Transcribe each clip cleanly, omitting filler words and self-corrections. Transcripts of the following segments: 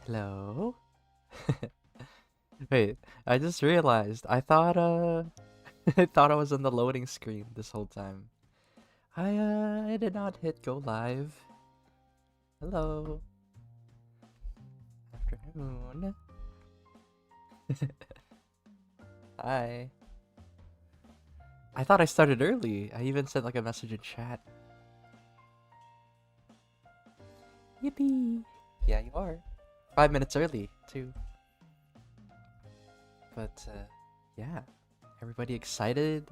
Hello? Wait, I just realized. I thought I thought I was on the loading screen this whole time. I did not hit go live. Hello. Afternoon. Hi. I thought I started early. I even sent like a message in chat. Yippee. Yeah, you are. 5 minutes early, too. But yeah. Everybody excited?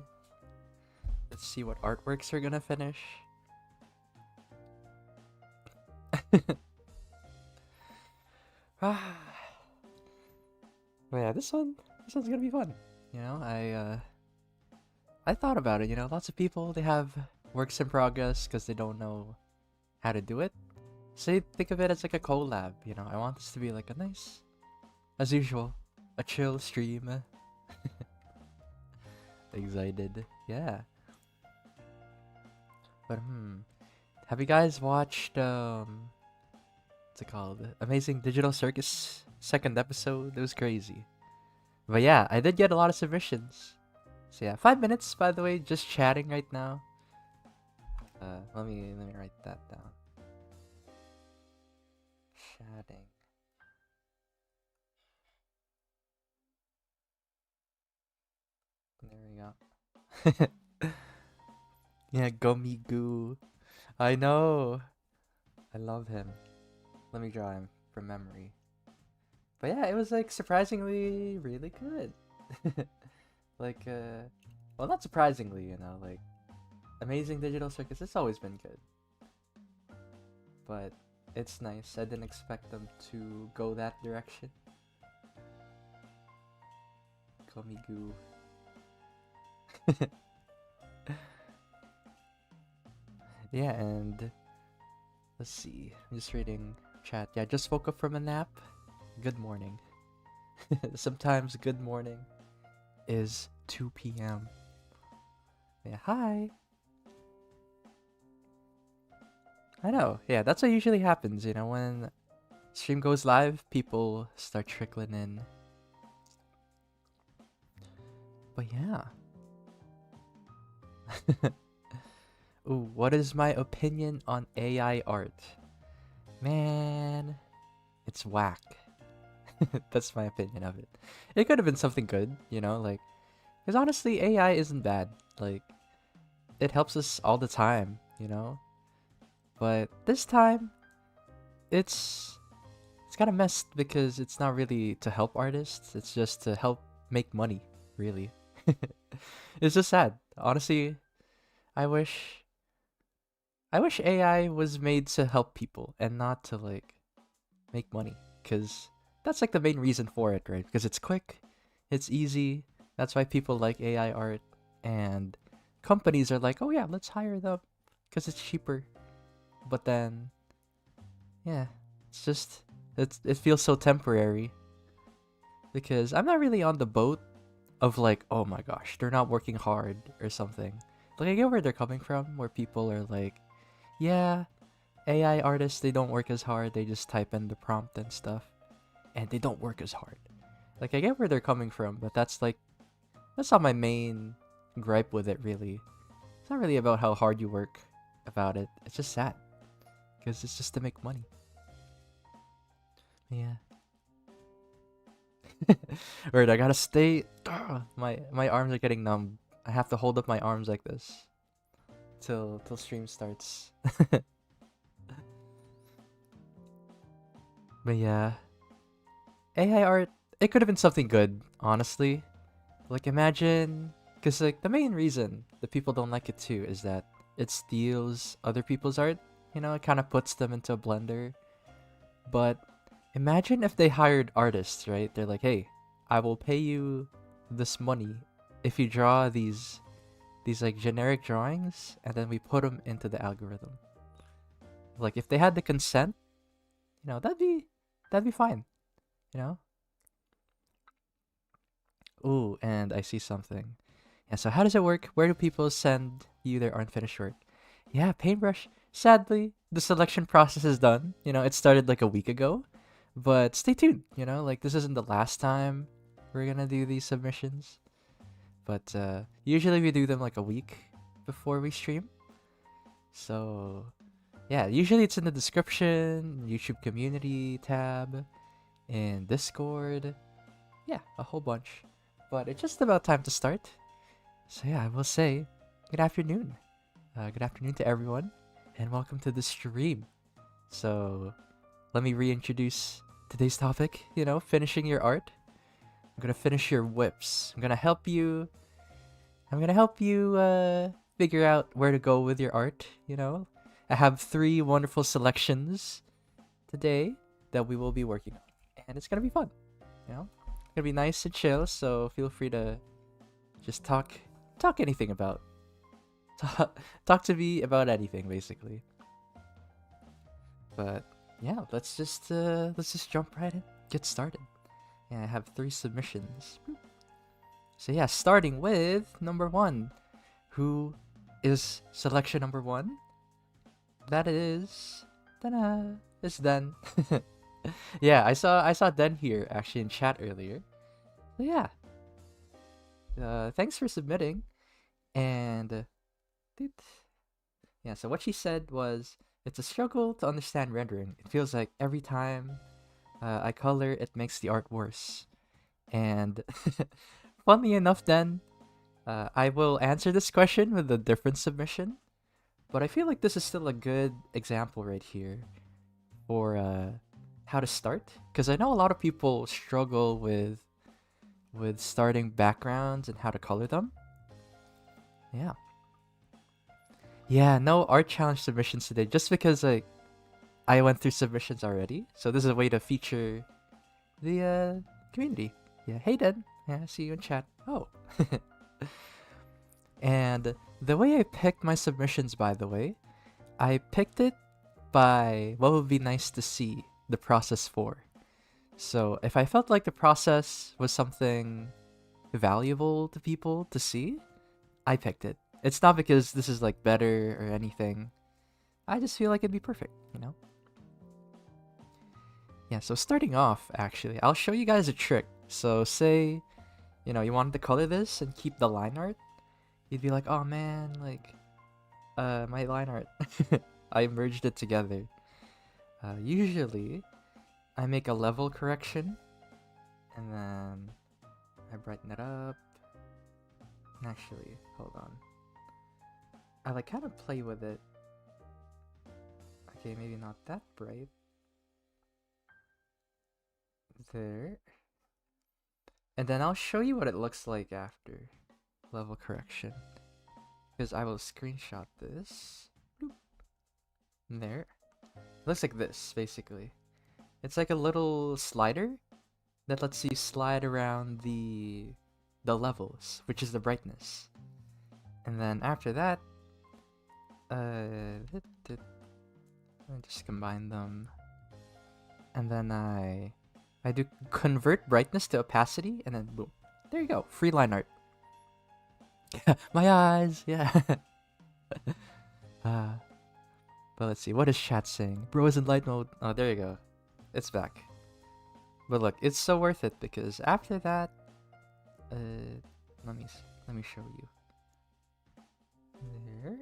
Let's see what artworks are gonna finish. Ah. But yeah, this one's gonna be fun. You know, I thought about it. You know, lots of people they have works in progress because they don't know how to do it. So you think of it as like a collab. You know, I want this to be like a nice, as usual, a chill stream. Excited, yeah. But have you guys watched what's it called? Amazing Digital Circus second episode? It was crazy. But yeah, I did get a lot of submissions. So yeah, 5 minutes by the way, just chatting right now. Let me write that down. Chatting. There we go. Yeah, Gummy Goo. I know. I love him. Let me draw him from memory. But yeah, it was like surprisingly really good. Like, well, not surprisingly, you know, like Amazing Digital Circus, it's always been good. But it's nice. I didn't expect them to go that direction. Komigu. Yeah, and let's see. I'm just reading chat. Yeah, just woke up from a nap. Good morning. Sometimes good morning is 2 p.m. Yeah, hi. I know. Yeah, that's what usually happens, you know, when stream goes live, people start trickling in. But yeah. Ooh, what is my opinion on AI art? Man, it's whack. That's my opinion of it. It could have been something good, you know, like, because honestly, AI isn't bad. Like, it helps us all the time, you know? But this time, it's kind of messed because it's not really to help artists. It's just to help make money, really. It's just sad. Honestly, I wish AI was made to help people and not to like make money, because that's like the main reason for it, right? Because it's quick, it's easy. That's why people like AI art, and companies are like, oh yeah, let's hire them because it's cheaper. But then, yeah, it's just it feels so temporary because I'm not really on the boat of like, oh my gosh, they're not working hard or something. Like I get where they're coming from, where people are like, yeah, AI artists they don't work as hard, they just type in the prompt and stuff, and they don't work as hard. Like I get where they're coming from, but that's not my main gripe with it really. It's not really about how hard you work about it. It's just sad because it's just to make money. Yeah. Word, I gotta stay. My arms are getting numb. I have to hold up my arms like this till stream starts. But yeah, AI art. It could have been something good, honestly. Like imagine, because like the main reason that people don't like it too is that it steals other people's art. You know, it kind of puts them into a blender. But imagine if they hired artists, right? They're like, hey, I will pay you this money if you draw these like generic drawings, and then we put them into the algorithm. Like if they had the consent, you know, that'd be fine. You know. Ooh, and I see something. Yeah, so how does it work? Where do people send you their unfinished work? Yeah, Paintbrush. Sadly, the selection process is done. You know, it started like a week ago. But stay tuned, like this isn't the last time we're gonna do these submissions. But usually we do them like a week before we stream. So yeah, usually it's in the description, YouTube community tab, in Discord. Yeah, a whole bunch. But it's just about time to start. So yeah, I will say good afternoon. Good afternoon to everyone, and welcome to the stream. So let me reintroduce today's topic, finishing your art. I'm gonna finish your whips. I'm gonna help you figure out where to go with your art, I have 3 wonderful selections today that we will be working on. And it's gonna be fun, It's gonna be nice and chill, so feel free to just talk anything about. Talk to me about anything, basically. But yeah, let's just jump right in. Get started. Yeah, I have 3 submissions. So yeah, starting with number 1. Who is selection number 1? That is it's Den. Yeah, I saw Den here actually in chat earlier. So yeah. Thanks for submitting. And yeah, so what she said was, it's a struggle to understand rendering. It feels like every time I color, it makes the art worse. And funnily enough, then I will answer this question with a different submission, but I feel like this is still a good example right here for how to start, because I know a lot of people struggle with starting backgrounds and how to color them. Yeah, no art challenge submissions today, just because I went through submissions already, so this is a way to feature the community. Yeah, hey Dan. Yeah, I see you in chat. Oh. And the way I picked my submissions, by the way, I picked it by what would be nice to see the process for. So if I felt like the process was something valuable to people to see, I picked it. It's not because this is like better or anything. I just feel like it'd be perfect, Yeah, so starting off, actually, I'll show you guys a trick. So say, you wanted to color this and keep the line art. You'd be like, oh man, like, my line art. I merged it together. Usually, I make a level correction, and then I brighten it up. Actually, hold on. I like kind of play with it. Okay, maybe not that bright. There. And then I'll show you what it looks like after level correction. Because I will screenshot this. Bloop. There. It looks like this, basically. It's like a little slider that lets you slide around the levels, which is the brightness. And then after that, I just combine them. And then I do convert brightness to opacity, and then boom. There you go. Free line art. My eyes, yeah. But let's see, what is chat saying? Bro is in light mode. Oh, there you go. It's back. But look, it's so worth it because after that, let me show you. There.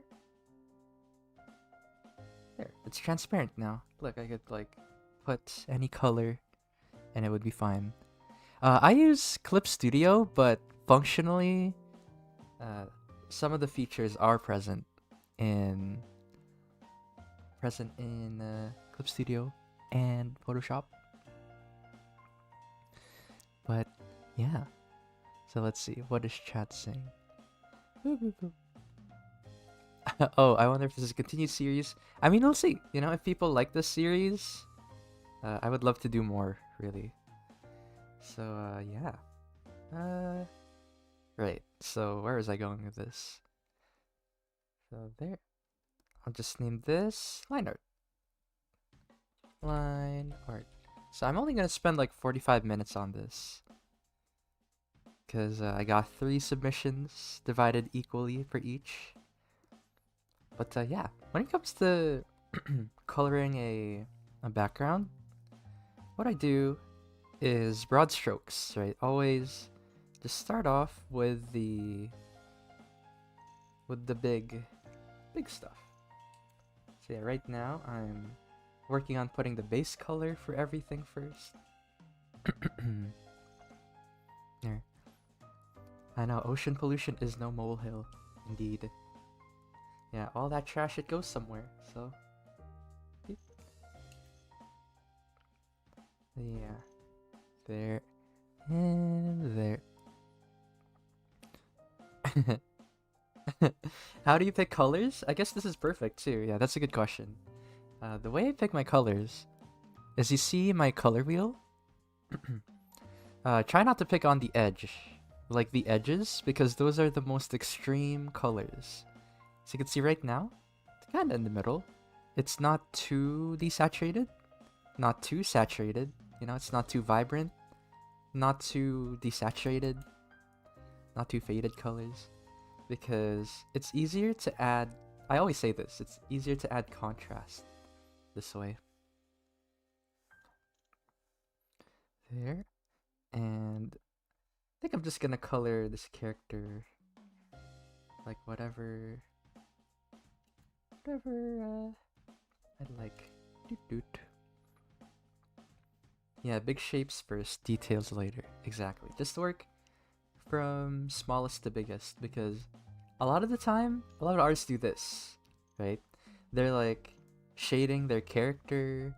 It's transparent now. Look, I could like put any color, and it would be fine. I use Clip Studio, but functionally, some of the features are present in Clip Studio and Photoshop. But yeah, so let's see, what is chat saying? Oh, I wonder if this is a continued series. I mean, we'll see. If people like this series, I would love to do more, really. So yeah. Right. So where was I going with this? So there. I'll just name this line art. Line art. So I'm only gonna spend like 45 minutes on this, because I got 3 submissions divided equally for each. But yeah, when it comes to coloring a background, what I do is broad strokes, right? Always just start off with the big stuff. So yeah, right now I'm working on putting the base color for everything first. There. I know, ocean pollution is no molehill, indeed. Yeah, all that trash, it goes somewhere, so... Yeah. There. And there. How do you pick colors? I guess this is perfect too. Yeah, that's a good question. The way I pick my colors is, you see my color wheel? Try not to pick on the edge. Like the edges, because those are the most extreme colors. So you can see right now, it's kind of in the middle. It's not too desaturated, not too saturated. You know, it's not too vibrant, not too desaturated, not too faded colors. Because it's easier to add, I always say this, it's easier to add contrast this way. There. And I think I'm just gonna color this character like whatever I like. Doot doot. Yeah, big shapes first, details later. Exactly. Just work from smallest to biggest, because a lot of the time, a lot of artists do this, right? They're like shading their character,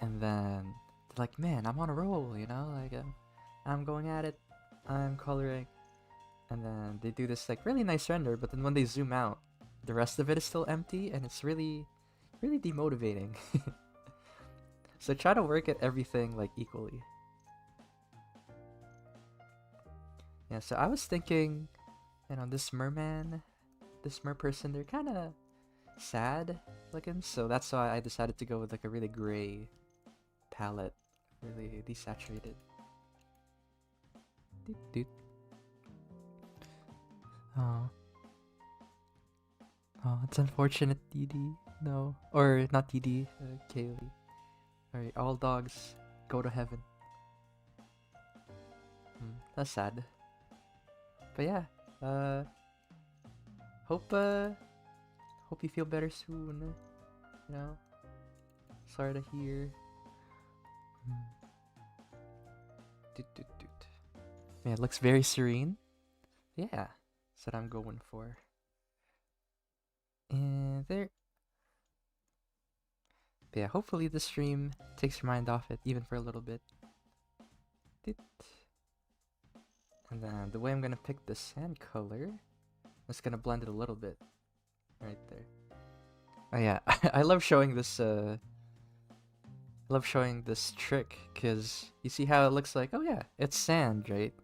and then they're like, man, I'm on a roll, you know? Like, I'm going at it, I'm coloring, and then they do this like really nice render, but then when they zoom out, the rest of it is still empty, and it's really, really demotivating. So try to work at everything like equally. Yeah, so I was thinking, you know, this merman, this mer person, they're kind of sad looking, so that's why I decided to go with like a really gray palette, really desaturated. Doot doot. Oh. Oh, it's unfortunate, DD. No. Or not DD, Kaylee. Alright, all dogs go to heaven. That's sad. But yeah, hope you feel better soon. You know, sorry to hear. Doot doot doot. Man, it looks very serene. Yeah, that's what I'm going for. And there. But yeah, hopefully the stream takes your mind off it, even for a little bit. Doot. And then the way I'm gonna pick the sand color, I'm just gonna blend it a little bit, right there. Oh yeah, I love showing this. Love showing this trick, cause you see how it looks like. Oh yeah, it's sand, right?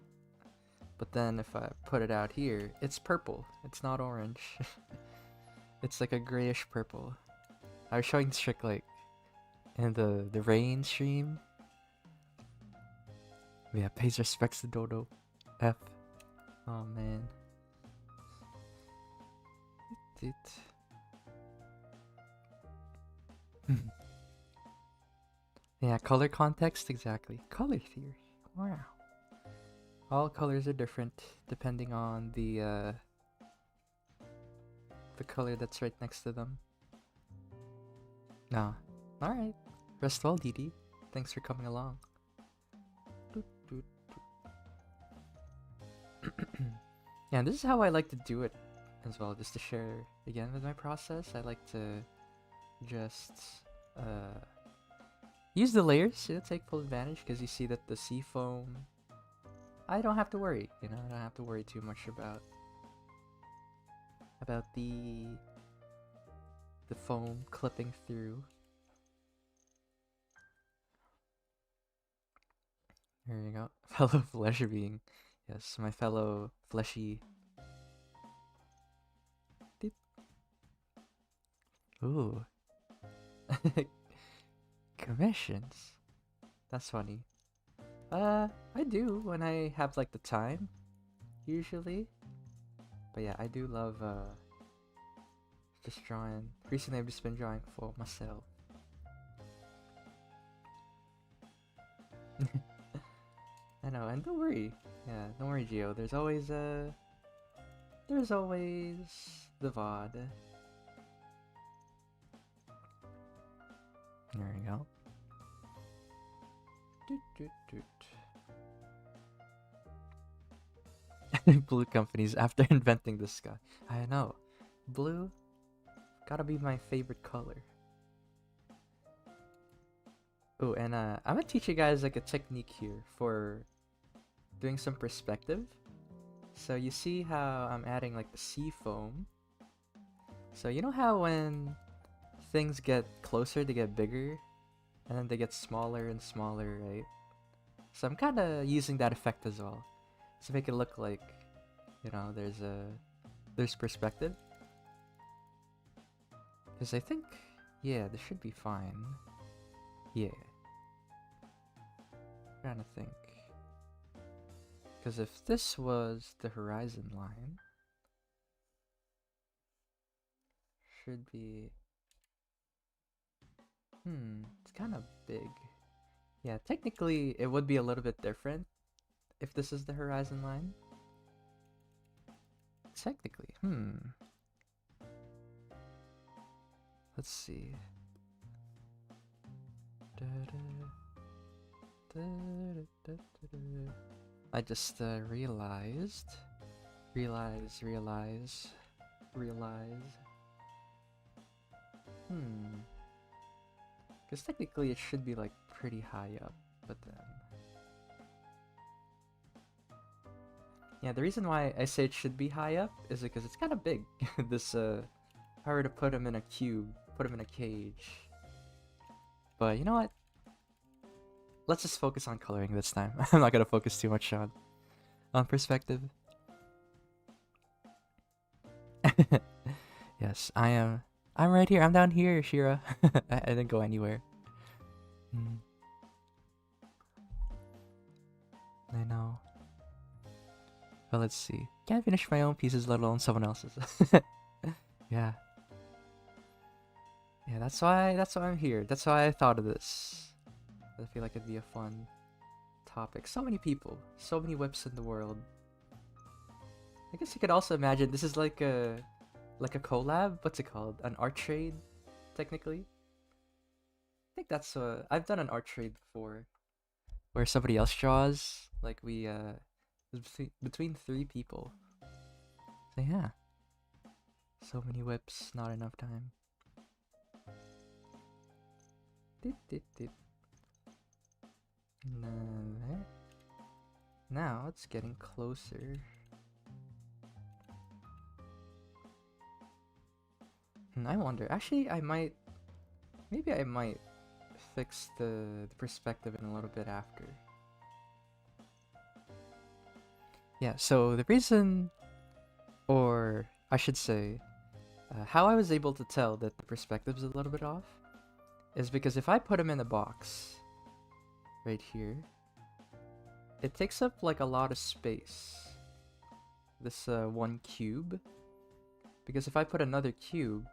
But then if I put it out here, it's purple. It's not orange. It's like a grayish purple. I was showing this trick like in the rain stream. Yeah, pays respects to Dodo. F. Oh man. Yeah, color context, exactly. Color theory. Wow. All colors are different depending on the color that's right next to them. Nah. Alright. Rest well, DD. Thanks for coming along. Yeah, this is how I like to do it as well, just to share again with my process. I like to just use the layers to take full advantage, because you see that the sea foam, I don't have to worry, you know, I don't have to worry too much about the foam clipping through. There you go. Fellow flesh being. Yes, my fellow fleshy. Beep. Ooh. Commissions. That's funny. I do when I have like the time, usually. But yeah, I do love just drawing. Recently I've just been drawing for myself. I know, and don't worry. Yeah, don't worry, Gio. There's always the VOD. There we go. Doot, doot, doot. Blue companies after inventing the sky. I know. Blue gotta be my favorite color. Oh, and I'm gonna teach you guys like a technique here for doing some perspective. So you see how I'm adding like the sea foam. So you know how when things get closer, they get bigger, and then they get smaller and smaller, right? So I'm kind of using that effect as well to make it look like, you know, there's perspective. Because I think, yeah, this should be fine. Yeah. Trying to think. Because if this was the horizon line, should be... it's kind of big. Yeah, technically it would be a little bit different if this is the horizon line. Technically, let's see. I just realized. Because technically it should be like pretty high up, but then... Yeah, the reason why I say it should be high up is because it's kind of big. This, if I were to put him in a cube, put him in a cage. But you know what? Let's just focus on coloring this time. I'm not gonna focus too much on perspective. Yes, I'm right here. I'm down here, Shira. I didn't go anywhere. I know. Well, let's see. Can't finish my own pieces, let alone someone else's. Yeah. Yeah, that's why I'm here. That's why I thought of this. I feel like it'd be a fun topic. So many people, so many whips in the world. I guess you could also imagine this is like a collab. What's it called? An art trade, technically. I think that's I've done an art trade before, where somebody else draws. Like we between 3 people. So yeah. So many whips, not enough time. There. Now it's getting closer. And I wonder, actually maybe I might fix the perspective in a little bit after. Yeah, so the reason, or I should say, how I was able to tell that the perspective's a little bit off is because if I put him in a box right here, it takes up like a lot of space, this one cube, because if I put another cube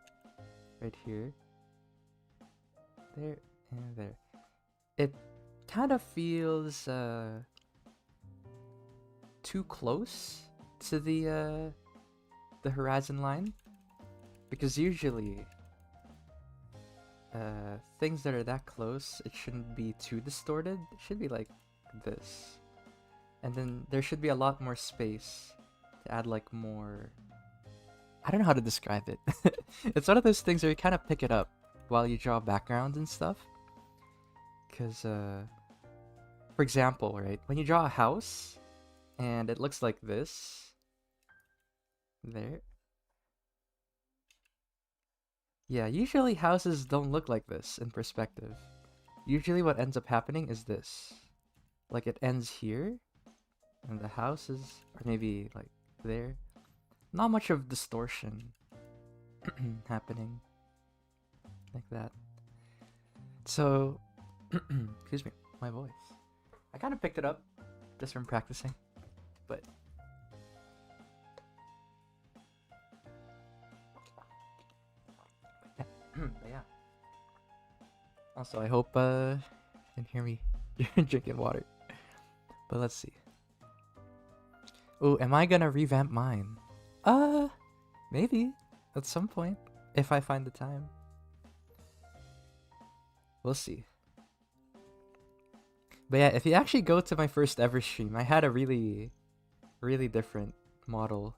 right here, there, and there, it kind of feels too close to the horizon line, because usually things that are that close, it shouldn't be too distorted. It should be like this, and then there should be a lot more space to add like more, I don't know how to describe it. It's one of those things where you kind of pick it up while you draw backgrounds and stuff. Because, for example, right, when you draw a house and it looks like this, there. Yeah, usually houses don't look like this in perspective. Usually what ends up happening is this. Like it ends here, and the houses are maybe like there. Not much of distortion happening like that. So, excuse me, my voice. I kind of picked it up just from practicing, but yeah. Also, I hope you can hear me You're drinking water. But let's see. Oh, am I gonna revamp mine? Maybe. At some point. If I find the time. We'll see. But yeah, if you actually go to my first ever stream, I had a really different model.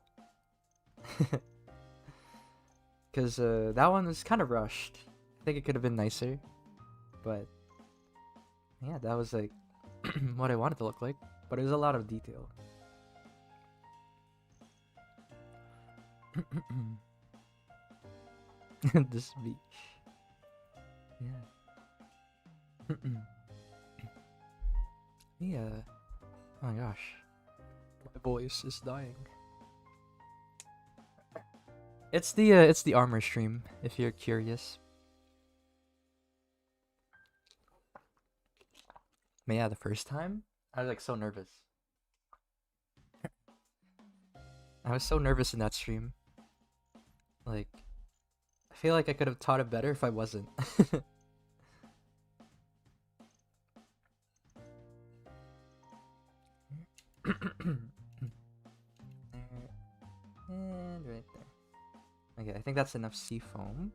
Because that one was kind of rushed. I think it could have been nicer. But yeah, that was like what I wanted to look like. But it was a lot of detail. This beach. Yeah. Yeah. Oh my gosh. My voice is dying. It's the armor stream, if you're curious. But yeah, the first time, I was like so nervous. I was so nervous in that stream. Like, I feel like I could have taught it better if I wasn't. And right there. Okay, I think that's enough sea foam.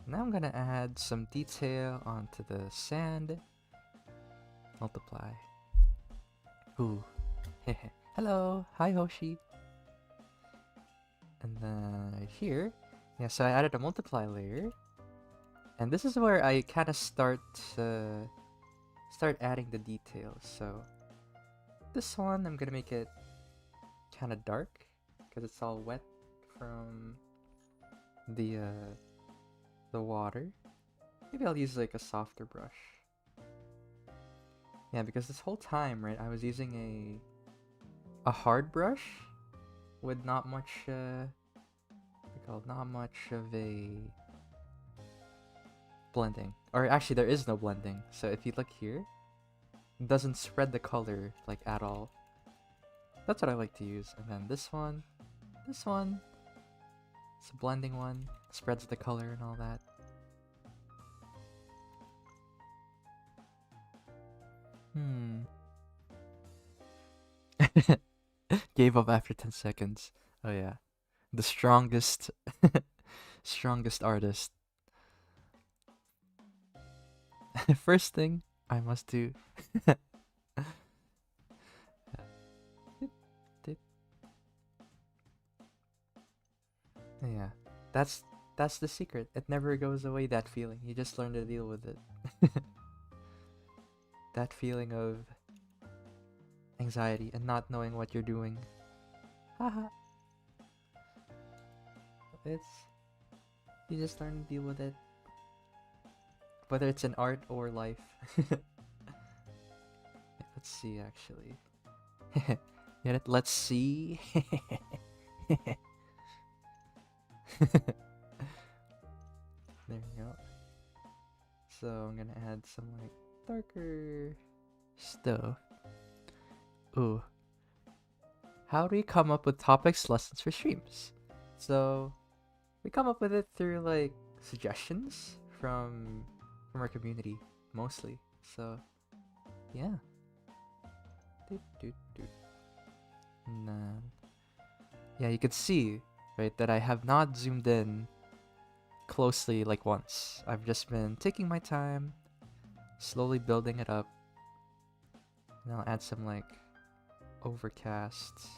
Now I'm gonna add some detail onto the sand. Multiply. Ooh. Hello. Hi, Hoshi. And then right here. Yeah, so I added a multiply layer. And this is where I kind of start adding the details. So this one, I'm gonna make it kind of dark because it's all wet from the water. Maybe I'll use like a softer brush. Yeah, because this whole time, right, I was using a hard brush with not much not much of a blending. Or actually, there is no blending. So if you look here, it doesn't spread the color like at all. That's what I like to use. And then this one, it's a blending one, spreads the color and all that. Gave up after 10 seconds. Oh yeah. The strongest strongest artist. First thing I must do. Yeah. That's the secret. It never goes away, that feeling. You just learn to deal with it. That feeling of anxiety and not knowing what you're doing. Haha. You just learn to deal with it. Whether it's in art or life. Let's see, actually. Get it? Let's see. There you go. So I'm gonna add some like darker stuff. Ooh. How do we come up with topics, lessons for streams? So we come up with it through like suggestions from our community mostly. So yeah. And then, yeah, you can see, right, that I have not zoomed in closely like once. I've just been taking my time, slowly building it up. And I'll add some like overcast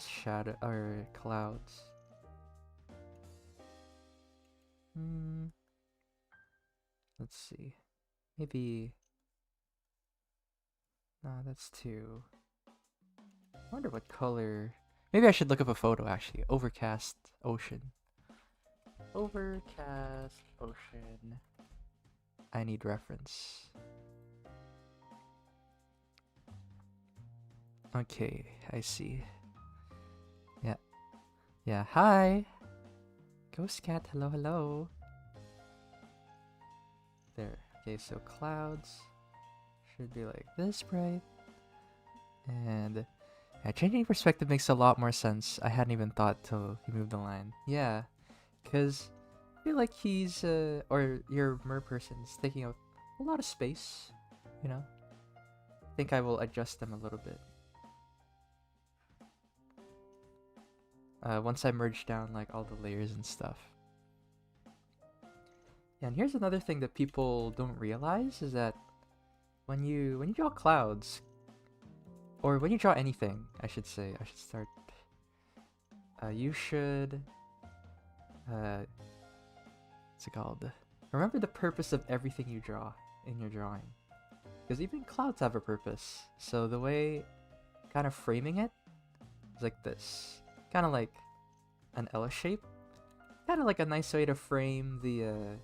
shadow or clouds. Let's see. Maybe. Nah, that's too. I wonder what color. Maybe I should look up a photo actually. Overcast ocean. Overcast ocean. I need reference. Okay, I see. Yeah. Yeah, hi! Ghost cat, hello, hello. There. Okay, so clouds should be like this bright. And yeah, changing perspective makes a lot more sense. I hadn't even thought till you moved the line. Yeah, because I feel like he's, or your mer person's taking up a lot of space, you know. I think I will adjust them a little bit. Once I merge down like all the layers and stuff. Yeah, and here's another thing that people don't realize is that when you draw clouds, or when you draw anything, I should say, I should start. You should. What's it called? Remember the purpose of everything you draw in your drawing, because even clouds have a purpose. So the way, kind of framing it, is like this, kind of like an L shape, kind of like a nice way to frame the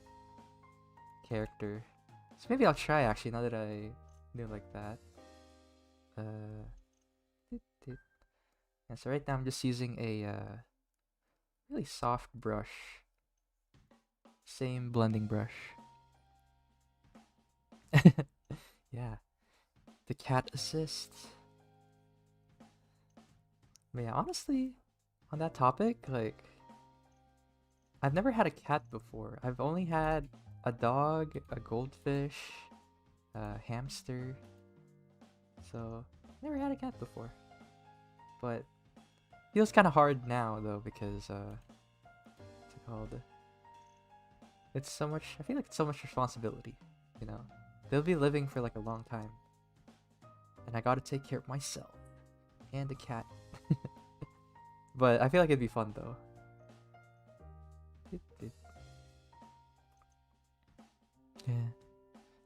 character. So maybe I'll try actually now that I do it like that. Yeah, so right now I'm just using a really soft brush. Same blending brush. Yeah. The cat assist. But yeah, honestly, on that topic, like, I've never had a cat before. I've only had a dog, a goldfish, a hamster. So, never had a cat before. But feels kind of hard now though because what's it called? It's so much. I feel like it's so much responsibility. You know, they'll be living for like a long time, and I gotta take care of myself and the cat. But I feel like it'd be fun though. Yeah.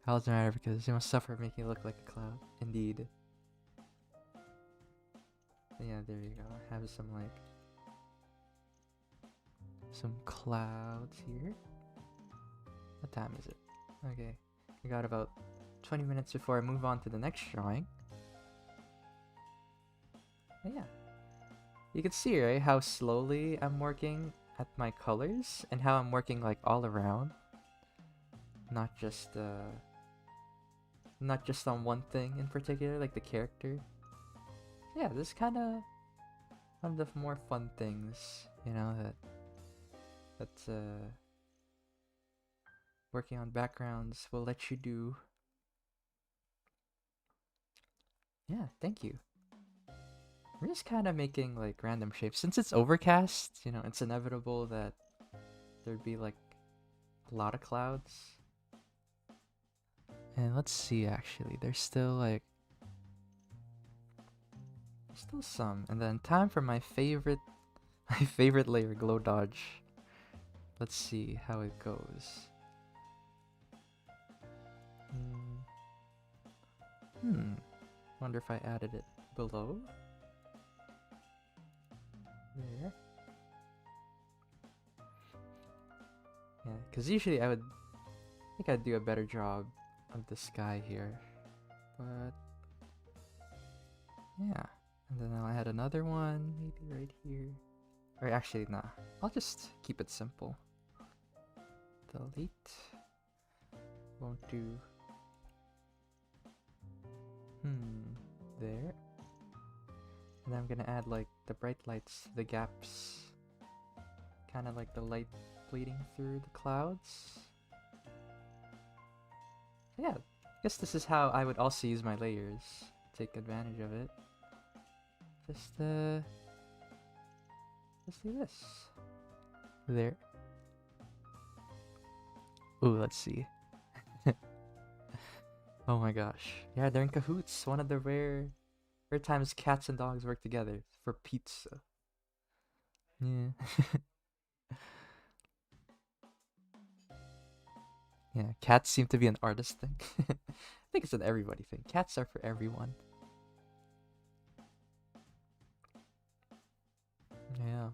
How does it matter? Because you must suffer making it look like a cloud. Indeed. Yeah, there you go. I have some like some clouds here. What time is it? Okay, we got about 20 minutes before I move on to the next drawing. But yeah, you can see, right, how slowly I'm working at my colors and how I'm working like all around, not just on one thing in particular, like the character. Yeah, this is kind of one of the more fun things, you know, that's working on backgrounds will let you do. Yeah, thank you. We're just kind of making like random shapes. Since it's overcast, you know, it's inevitable that there'd be like a lot of clouds. And let's see, actually, there's still some. And then time for my favorite layer, glow dodge. Let's see how it goes. Wonder if I added it below. There. Yeah, because usually I think I'd do a better job of the sky here. But yeah. And then I'll add another one, maybe right here. Or actually, nah. I'll just keep it simple. Delete. Won't do. There. And then I'm gonna add like the bright lights, the gaps. Kind of like the light bleeding through the clouds. Yeah, I guess this is how I would also use my layers. Take advantage of it. Just do this. There. Ooh, let's see. Oh my gosh. Yeah, they're in cahoots. One of the rare times cats and dogs work together for pizza. Yeah. Yeah, cats seem to be an artist thing. I think it's an everybody thing. Cats are for everyone. Yeah.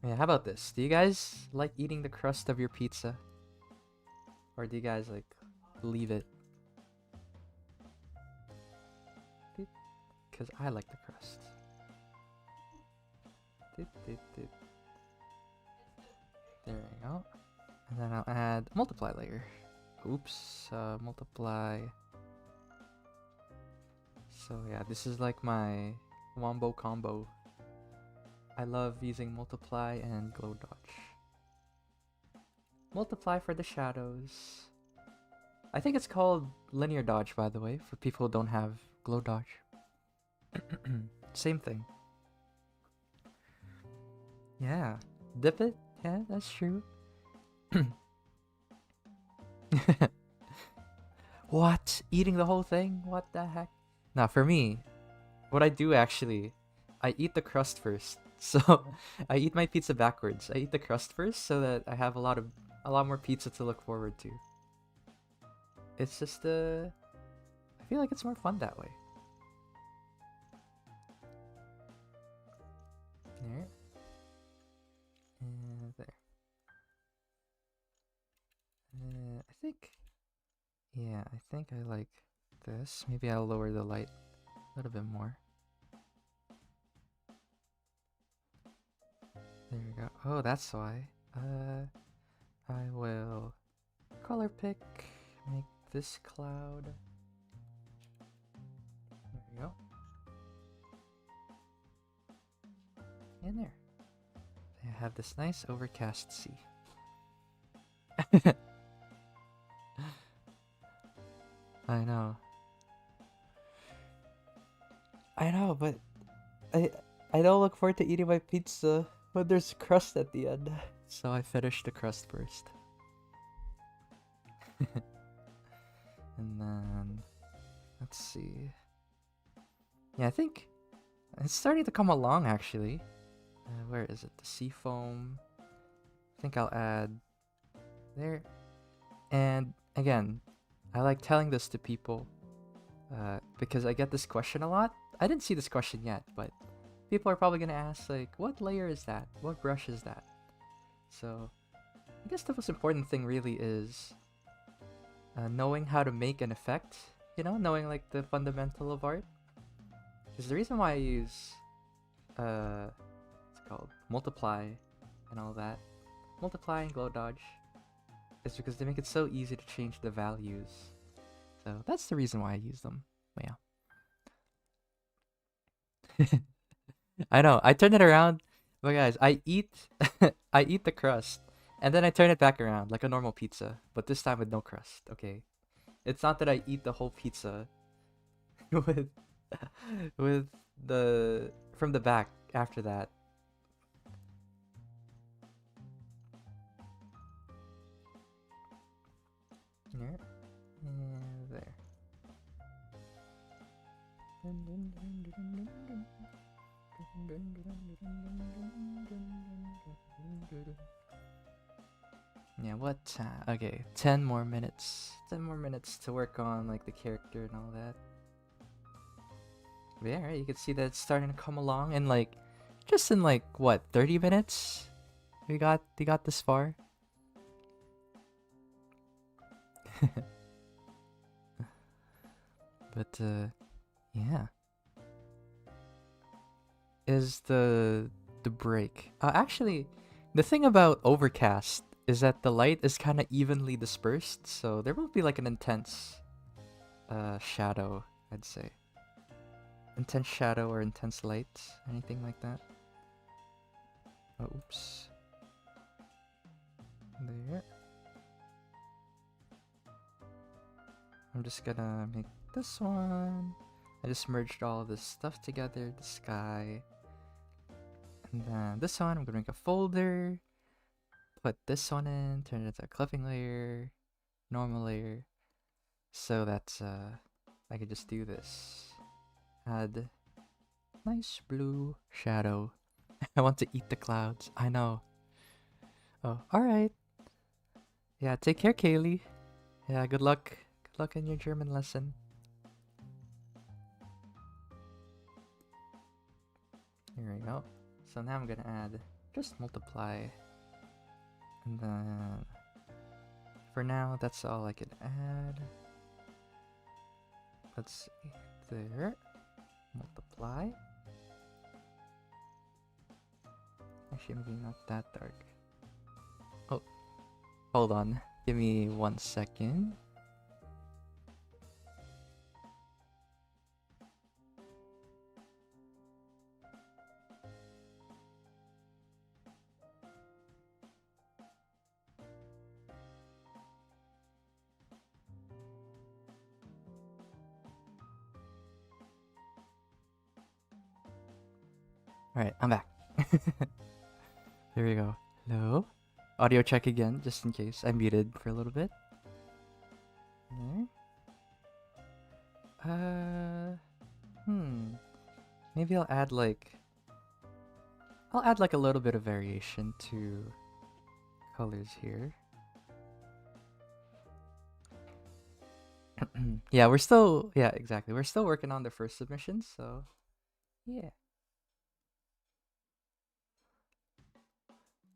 Yeah, how about this? Do you guys like eating the crust of your pizza? Or do you guys like leave it? Because I like the crust. There we go. And then I'll add multiply layer. Oops, multiply. So yeah, this is like my wombo combo. I love using multiply and glow dodge. Multiply for the shadows. I think it's called linear dodge, by the way, for people who don't have glow dodge. Same thing. Yeah. Dip it? Yeah, that's true. What? Eating the whole thing? What the heck? Now, for me, what I do actually, I eat the crust first. So I eat my pizza backwards. I eat the crust first so that I have a lot more pizza to look forward to. It's just I feel like it's more fun that way. There. And there. I think, yeah, I think I like this. Maybe I'll lower the light a little bit more. There we go. Oh, that's why. I will color pick, make this cloud. There we go. And there. I have this nice overcast sea. I know. I know, but I don't look forward to eating my pizza when there's crust at the end. So I finished the crust first. And then let's see. Yeah, I think it's starting to come along actually. Where is it? The sea foam. I think I'll add there. And again, I like telling this to people because I get this question a lot. I didn't see this question yet, but people are probably gonna ask like, what layer is that? What brush is that? So I guess the most important thing really is knowing how to make an effect. You know, knowing like the fundamental of art. Because the reason why I use what's it called, multiply and all that, multiply and glow dodge, is because they make it so easy to change the values. So that's the reason why I use them. But yeah. I know, I turn it around, but guys, I eat I eat the crust and then I turn it back around like a normal pizza, but this time with no crust, okay? It's not that I eat the whole pizza with with the from the back after that. Yeah. And there. Yeah, what okay, 10 more minutes. 10 more minutes to work on like the character and all that. But yeah, right, you can see that it's starting to come along and like just in like what, 30 minutes? We got this far. But yeah. Is the break. Actually, the thing about overcast is that the light is kind of evenly dispersed, so there won't be like an intense shadow, I'd say. Intense shadow or intense light, anything like that. Oh, oops. There. I'm just gonna make this one. I just merged all of this stuff together, the sky. And then this one, I'm gonna make a folder. Put this one in, turn it into a clipping layer, normal layer. So that I could just do this. Add nice blue shadow. I want to eat the clouds. I know. Oh, alright. Yeah, take care, Kaylee. Yeah, good luck. Good luck in your German lesson. Here we go. So now I'm gonna add just multiply. And then for now, that's all I can add. Let's see. There. Multiply. Actually, maybe not that dark. Oh, hold on. Give me 1 second. Alright, I'm back. Here we go. Hello? Audio check again, just in case. I muted for a little bit. There. Maybe I'll add like a little bit of variation to colors here. Yeah, exactly. We're still working on the first submission, so yeah.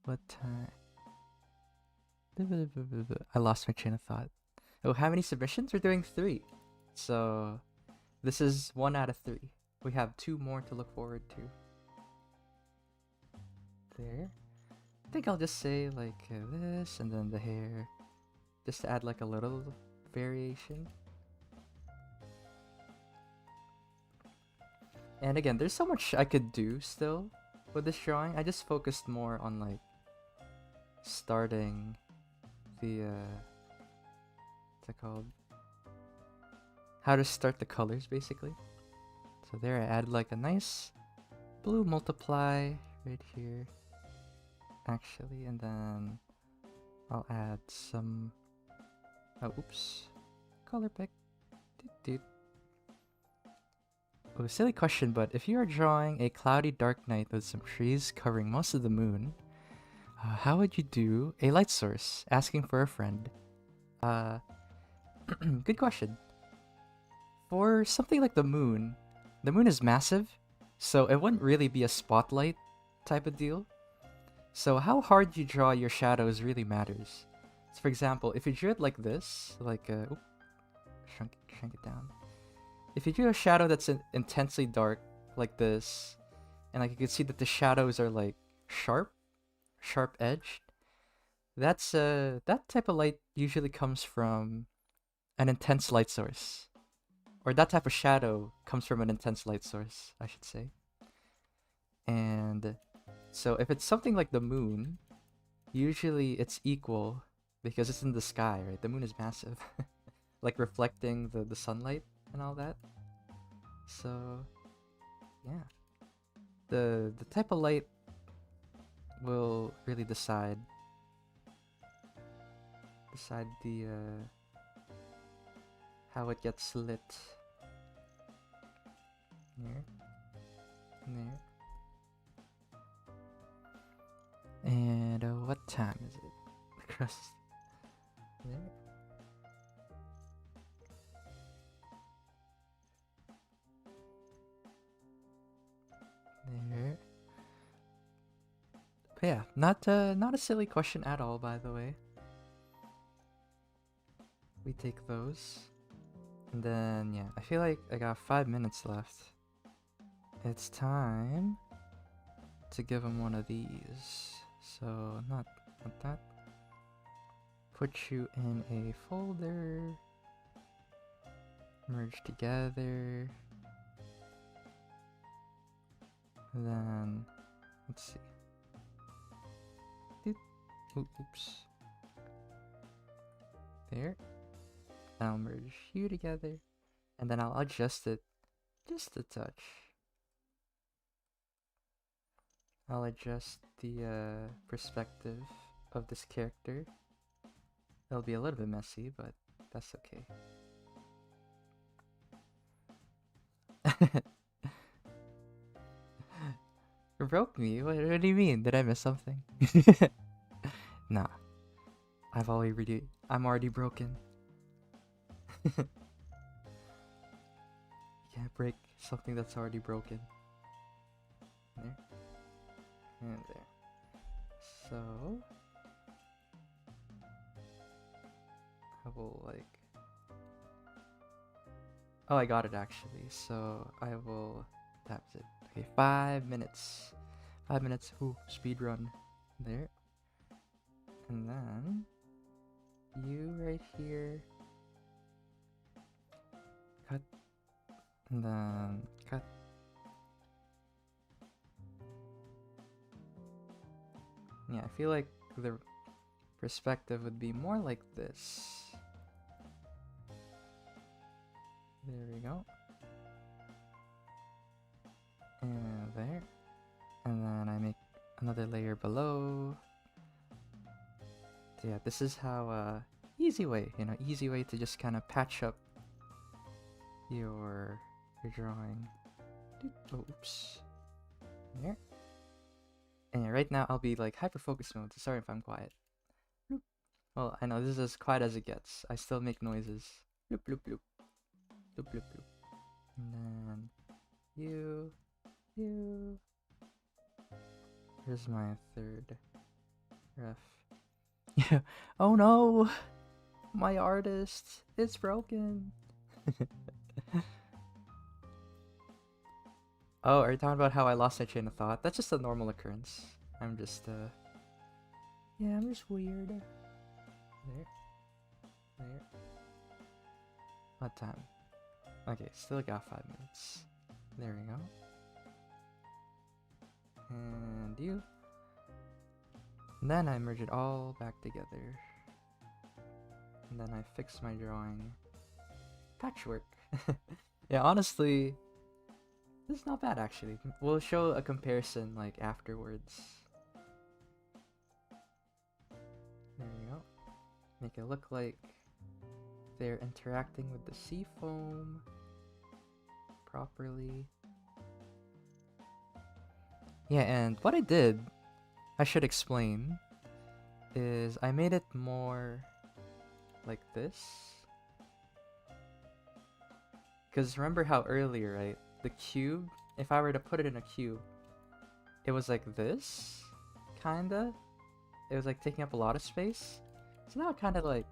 What time? I lost my train of thought. Oh, how many submissions? We're doing 3. So this is 1 out of 3. We have 2 more to look forward to. There. I think I'll just say like this and then the hair. Just to add like a little variation. And again, there's so much I could do still with this drawing. I just focused more on like starting the what's it called? How to start the colors basically. So there I added like a nice blue multiply right here. Actually, and then I'll add some color pick. Oh, silly question, but if you are drawing a cloudy dark night with some trees covering most of the moon, how would you do a light source? Asking for a friend. Good question. For something like the moon is massive, so it wouldn't really be a spotlight type of deal. So how hard you draw your shadows really matters. So for example, if you drew it like this, like shrink it down. If you drew a shadow that's intensely dark, like this, and like you can see that the shadows are like sharp edged, that's that type of light usually comes from an intense light source, or that type of shadow comes from an intense light source, I should say. And so if it's something like the moon, usually it's equal because it's in the sky, right? The moon is massive, like reflecting the sunlight and all that. So yeah, the type of light will really decide the how it gets lit. There. And what time is it? Crust. There. There. But yeah, not a silly question at all, by the way. We take those. And then yeah, I feel like I got 5 minutes left. It's time to give him one of these. So not that. Put you in a folder. Merge together. Then let's see. Oops. There. And I'll merge you together. And then I'll adjust it just a touch. I'll adjust the perspective of this character. It'll be a little bit messy, but that's okay. You broke me? What do you mean? Did I miss something? Nah. I'm already broken. You can't break something that's already broken. There. And there. So I will like... Oh, I got it actually. So I will... That's it. Okay, 5 minutes. 5 minutes. Ooh, speed run. There. And then you right here. Cut. And then cut. Yeah, I feel like the perspective would be more like this. There we go. And there. another layer below. So yeah, this is how easy way, easy way to just kind of patch up your drawing. Oops. There. And yeah, right now I'll be like hyper focus mode, so sorry if I'm quiet. Bloop. Well, I know this is as quiet as it gets. I still make noises. Bloop bloop bloop. Bloop bloop bloop. And then you. Here's my third ref. Yeah. Oh no! My artist! It's broken! Oh, are you talking about how I lost my train of thought? That's just a normal occurrence. I'm just, yeah, I'm just weird. There. What time? Okay, still got 5 minutes. There we go. And you. And then I merge it all back together. And then I fix my drawing. Patchwork. Yeah, honestly, this is not bad actually. We'll show a comparison like afterwards. There we go. Make it look like they're interacting with the sea foam properly. Yeah, and what I did, I should explain, is I made it more like this. Because remember how earlier, right? The cube, if I were to put it in a cube, it was like this, kinda. It was like taking up a lot of space. So now it kind of like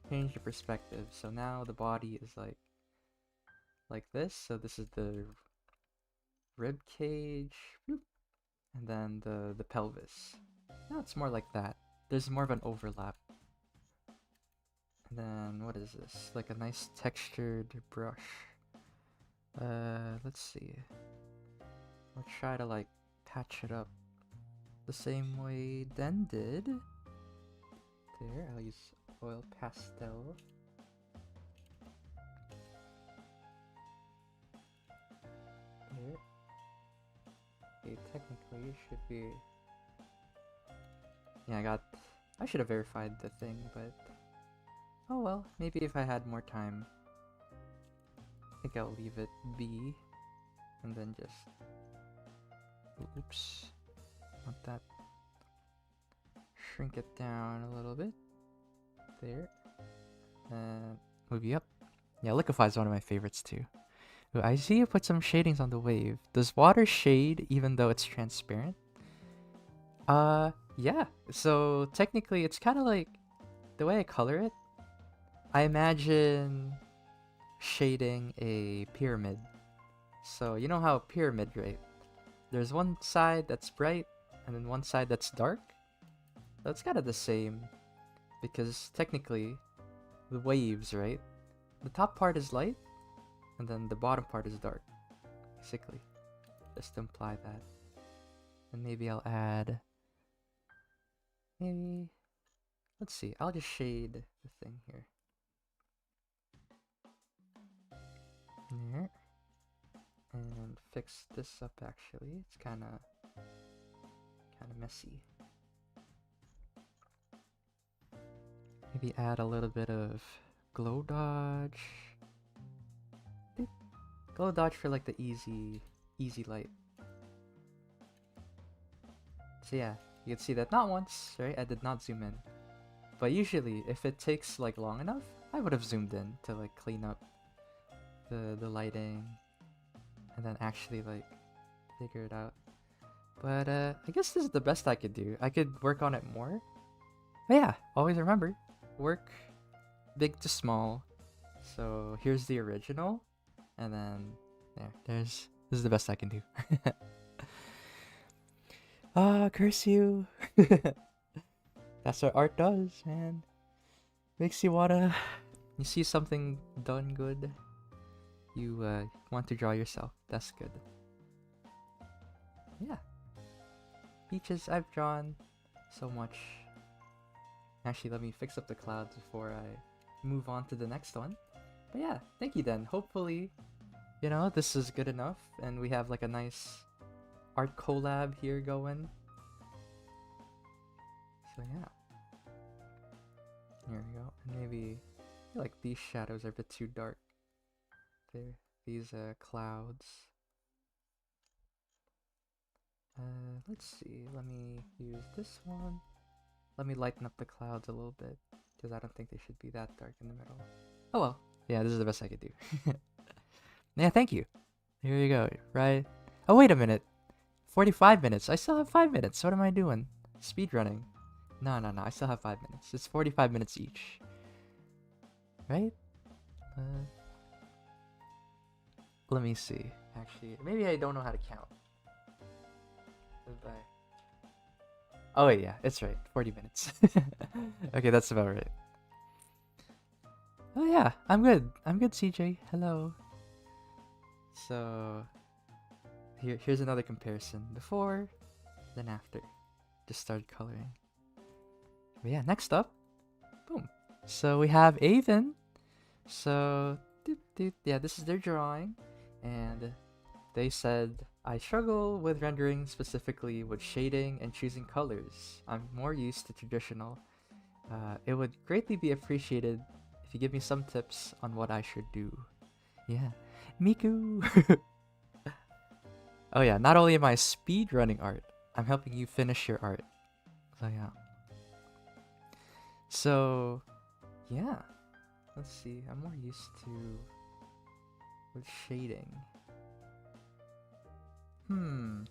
changed the perspective. So now the body is like this. So this is the rib cage, bloop, and then the pelvis. Now it's more like that. There's more of an overlap. And then what is this? Like a nice textured brush. Let's see. I'll try to like patch it up the same way Den did. There, I'll use oil pastel. There. Okay, technically it should be... Yeah, I should have verified the thing, but... Oh well, maybe if I had more time. I think I'll leave it be. And then just... Oops. Not that. Shrink it down a little bit. There. And move you up. Yeah, liquefy is one of my favorites too. Ooh, I see you put some shadings on the wave. Does water shade even though it's transparent? Yeah. So technically it's kind of like the way I color it. I imagine shading a pyramid. So you know how a pyramid, right? There's one side that's bright and then one side that's dark. That's kind of the same because technically the waves, right? The top part is light and then the bottom part is dark, basically, just to imply that. And maybe I'll add, maybe, let's see, I'll just shade the thing here. There. And fix this up actually. It's kind of messy. Maybe add a little bit of glow dodge. Beep. Glow dodge for like the easy light. So yeah, you can see that not once, right? I did not zoom in. But usually if it takes like long enough, I would have zoomed in to like clean up the lighting and then actually like figure it out. But I guess this is the best I could do. I could work on it more. But yeah, always remember, work big to small. So here's the original, and then this is the best I can do. Curse you. That's what art does, man. Makes you wanna, you see something done good, you want to draw yourself. That's good. Yeah. Beaches, I've drawn so much. Actually, let me fix up the clouds before I move on to the next one. But yeah, thank you then. Hopefully, you know, this is good enough and we have like a nice art collab here going. So yeah. Here we go. And maybe I feel like these shadows are a bit too dark. There, these clouds. Let's see. Let me use this one. Let me lighten up the clouds a little bit, because I don't think they should be that dark in the middle. Oh well. Yeah, this is the best I could do. Yeah, thank you. Here you go. Right. Oh, wait a minute. 45 minutes. I still have 5 minutes. What am I doing? Speed running. No. I still have 5 minutes. It's 45 minutes each. Right? Let me see. Actually, maybe I don't know how to count. Oh wait, yeah, it's right. 40 minutes. Okay, that's about right. Oh yeah, I'm good. I'm good, CJ. Hello. So here's another comparison. Before, then after. Just started coloring. But yeah, next up. Boom. So we have Aven. So yeah, this is their drawing. And they said, I struggle with rendering, specifically with shading and choosing colors. I'm more used to traditional. It would greatly be appreciated if you give me some tips on what I should do. Yeah. Miku! Oh yeah, not only am I speed running art, I'm helping you finish your art. So yeah. So, yeah. Let's see, I'm more used to with shading.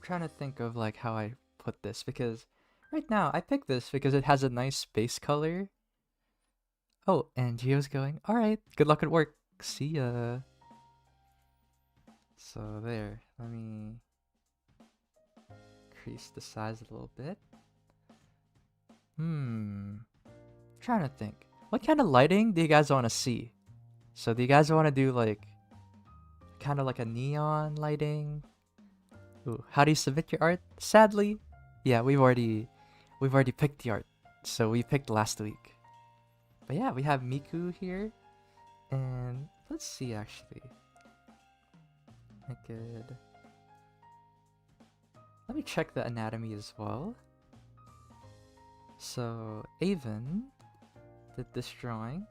Trying to think of like how I put this, because right now I picked this because it has a nice base color. Oh, and Gio's going, alright, good luck at work. See ya. So there, let me increase the size a little bit. Trying to think. What kind of lighting do you guys want to see? So do you guys want to do like kind of like a neon lighting? Ooh, how do you submit your art? Sadly, yeah, we've already picked the art. So we picked last week. But yeah, we have Miku here. And let's see actually. I could... Let me check the anatomy as well. So, Aven did this drawing.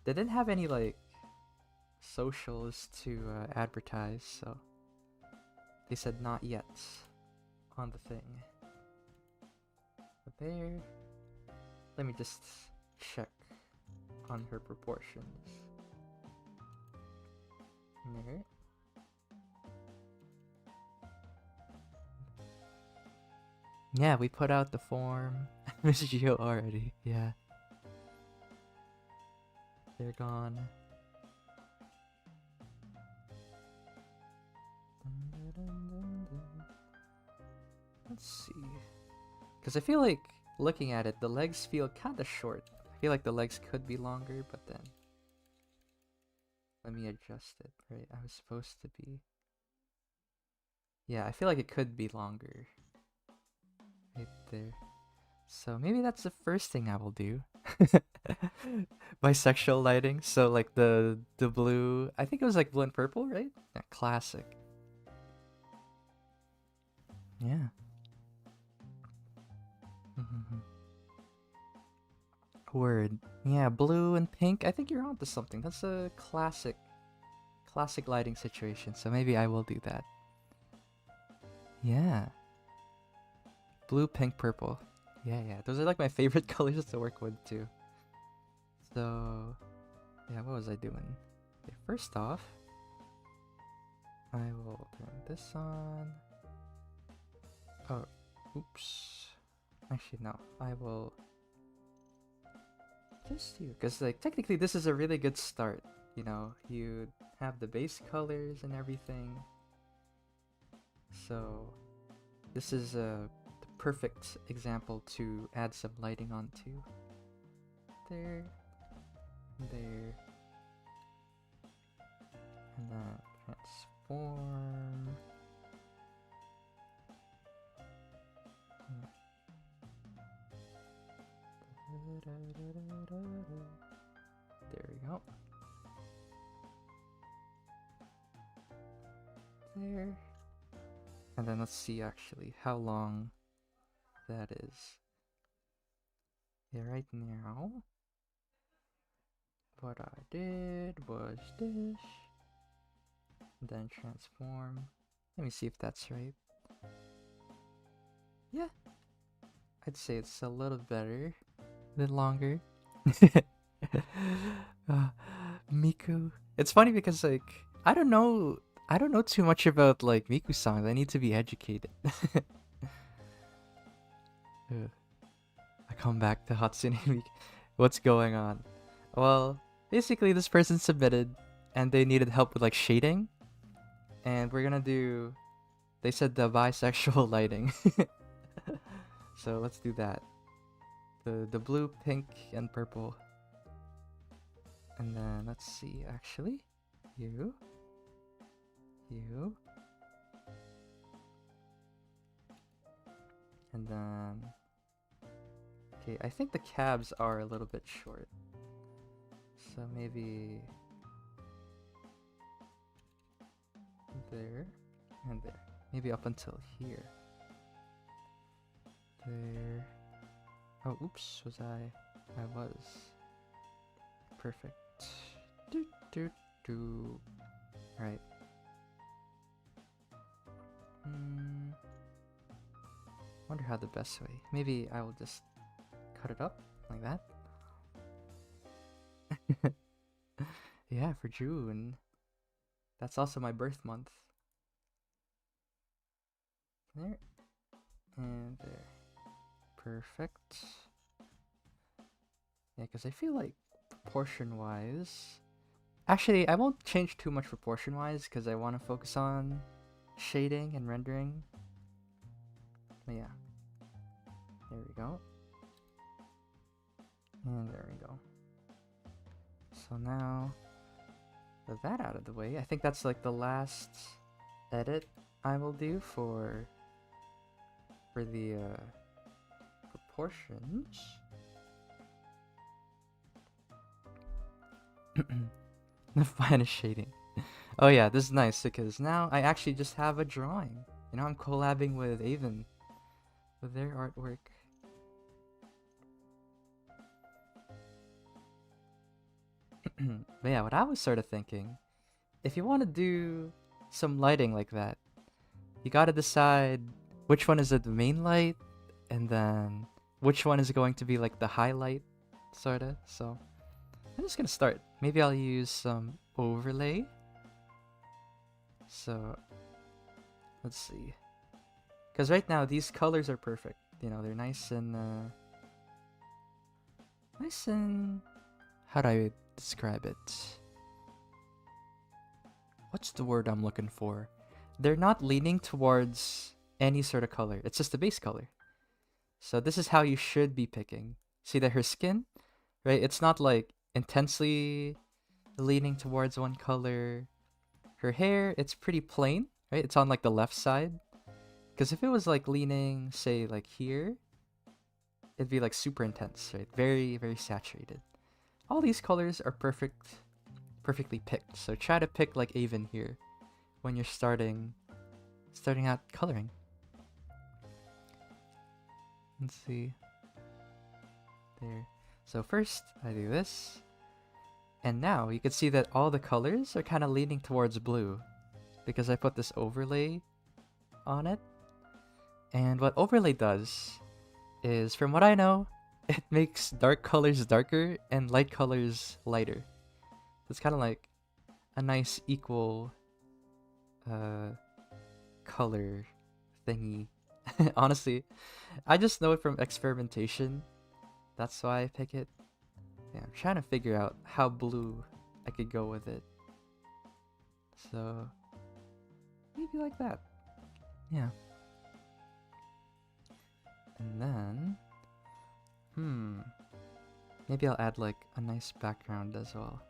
They didn't have any like socials to advertise, so they said not yet on the thing. But there, let me just check on her proportions. There. Yeah, we put out the form. Miss Gio already, yeah. They're gone. Let's see. Because I feel like, looking at it, the legs feel kind of short. I feel like the legs could be longer, but then... Let me adjust it, right? I was supposed to be... Yeah, I feel like it could be longer. Right there. So maybe that's the first thing I will do. Bisexual lighting. So like the blue, I think it was like blue and purple, right? Yeah, classic. Yeah. Word. Yeah, blue and pink. I think you're onto something. That's a classic lighting situation. So maybe I will do that. Yeah. Blue, pink, purple. Yeah. Those are like my favorite colors to work with too. So, yeah, what was I doing? Okay, first off, I will turn this on. Oh, oops. Actually, no. I will just do, because like technically this is a really good start. You know, you have the base colors and everything. So, this is the perfect example to add some lighting onto. There. There. And then transform. There we go. There. And then let's see actually how long that is. Yeah, right now, what I did was this, then transform. Let me see if that's right. Yeah, I'd say it's a little better, a bit longer. uh, Miku. It's funny because like I don't know too much about like Miku songs. I need to be educated. Ugh. I come back to Hatsune Miku. What's going on? Well, basically this person submitted and they needed help with like shading, and we're gonna do. They said the bisexual lighting, so let's do that. The blue, pink, and purple, and then let's see. Actually, you. And then, okay, I think the cabs are a little bit short. So maybe there and there. Maybe up until here. There. Oh, oops, was I? I was. Perfect. Right. Wonder how the best way. Maybe I will just cut it up like that. Yeah, for June. That's also my birth month. There. And there. Perfect. Yeah, because I feel like proportion-wise... Actually, I won't change too much proportion-wise because I want to focus on shading and rendering. But yeah. There we go. And there we go. So now, with that out of the way, I think that's like the last edit I will do for the proportions. The finest shading. Oh yeah, this is nice because now I actually just have a drawing. You know, I'm collabing with Aven with their artwork. But yeah, what I was sort of thinking, if you want to do some lighting like that, you gotta decide which one is the main light, and then which one is going to be like the highlight, sorta. So I'm just gonna start. Maybe I'll use some overlay. So let's see. Because right now these colors are perfect. You know, they're nice and how do I describe it? What's the word I'm looking for? They're not leaning towards any sort of color. It's just a base color. So this is how you should be picking. See that her skin, right? It's not like intensely leaning towards one color. Her hair, it's pretty plain, right? It's on like the left side. Because if it was like leaning, say like here, it'd be like super intense, right? Very, very saturated. All these colors are perfectly picked. So try to pick like Aven here when you're starting out coloring. Let's see. There. So first I do this. And now you can see that all the colors are kind of leaning towards blue because I put this overlay on it. And what overlay does is, from what I know, it makes dark colors darker and light colors lighter. It's kind of like a nice equal color thingy. Honestly, I just know it from experimentation. That's why I pick it. Yeah, I'm trying to figure out how blue I could go with it. So maybe like that. Yeah. And then maybe I'll add like a nice background as well.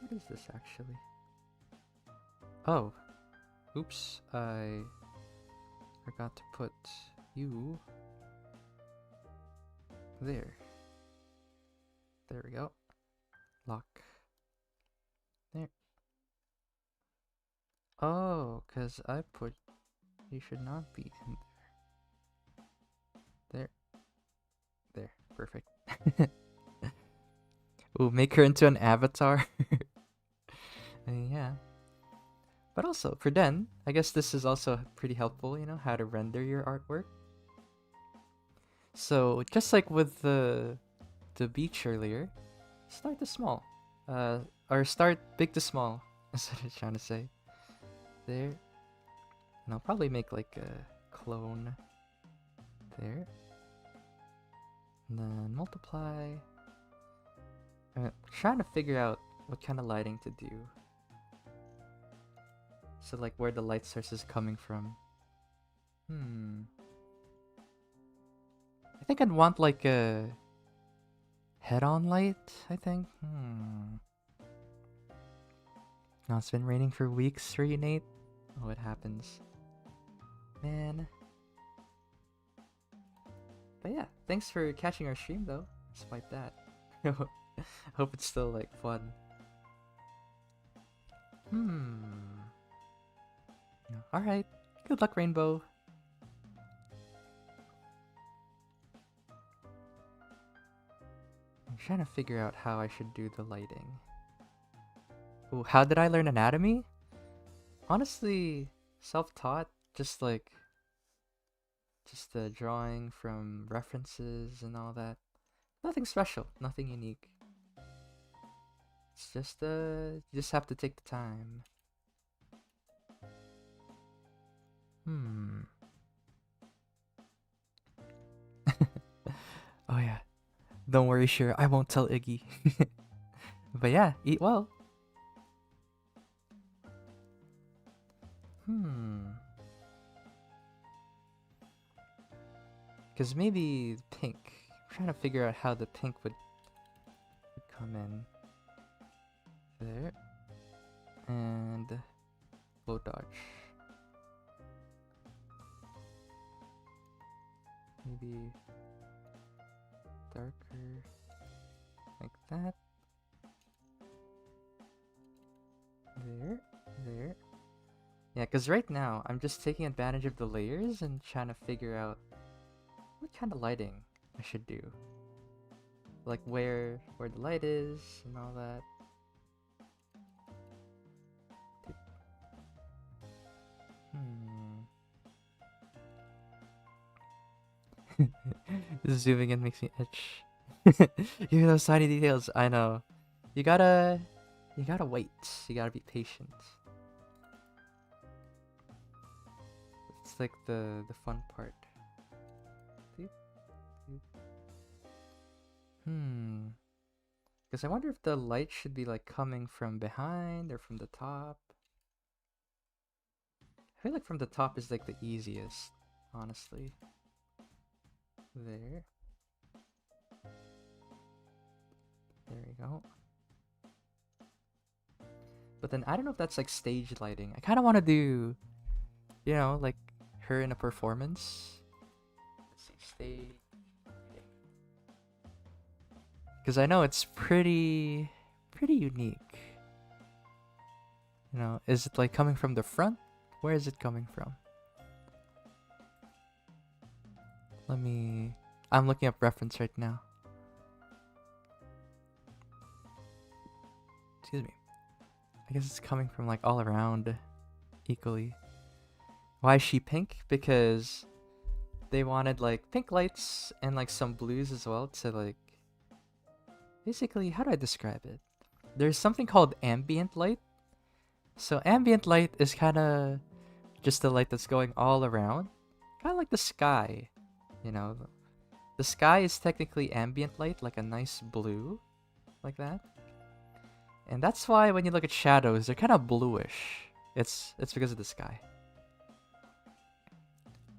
What is this actually? Oh, oops, I forgot to put you there. There we go. Lock. There. Oh, because I put... You should not be in there. There. Perfect. Ooh, make her into an avatar. Yeah. But also, for Den, I guess this is also pretty helpful, you know, how to render your artwork. So, just like with the beach earlier, start to small. Or start big to small. That's what I'm trying to say. There. And I'll probably make like a clone there. And then multiply. I'm trying to figure out what kind of lighting to do. So like where the light source is coming from. I think I'd want like a head-on light, I think. Now it's been raining for weeks for you, Nate. Oh, it happens. Man. But yeah, thanks for catching our stream though, despite that. Hope it's still like fun. Alright. Good luck, Rainbow. I'm trying to figure out how I should do the lighting. Ooh, how did I learn anatomy? Honestly, self-taught, just drawing from references and all that. Nothing special, nothing unique. It's just you just have to take the time. Oh yeah. Don't worry, sure, I won't tell Iggy. But yeah, eat well. Because maybe pink. I'm trying to figure out how the pink would come in. There. And low dodge. Maybe darker like that. There. Yeah, because right now I'm just taking advantage of the layers and trying to figure out what kind of lighting I should do. Like where the light is and all that. Zooming in makes me itch. You hear those tiny details, I know. You gotta wait. You gotta be patient. It's like the fun part. Because I wonder if the light should be like coming from behind or from the top. I feel like from the top is like the easiest, honestly. There. There we go. But then I don't know if that's like stage lighting. I kind of want to do, you know, like her in a performance. Let's see, stage. Because I know it's pretty unique. You know, is it like coming from the front? Where is it coming from? I'm looking up reference right now. Excuse me. I guess it's coming from like all around equally. Why is she pink? Because they wanted like pink lights and like some blues as well to like... Basically, how do I describe it? There's something called ambient light. So ambient light is kind of just the light that's going all around. Kind of like the sky, you know. The sky is technically ambient light, like a nice blue, like that. And that's why when you look at shadows, they're kind of bluish. It's because of the sky.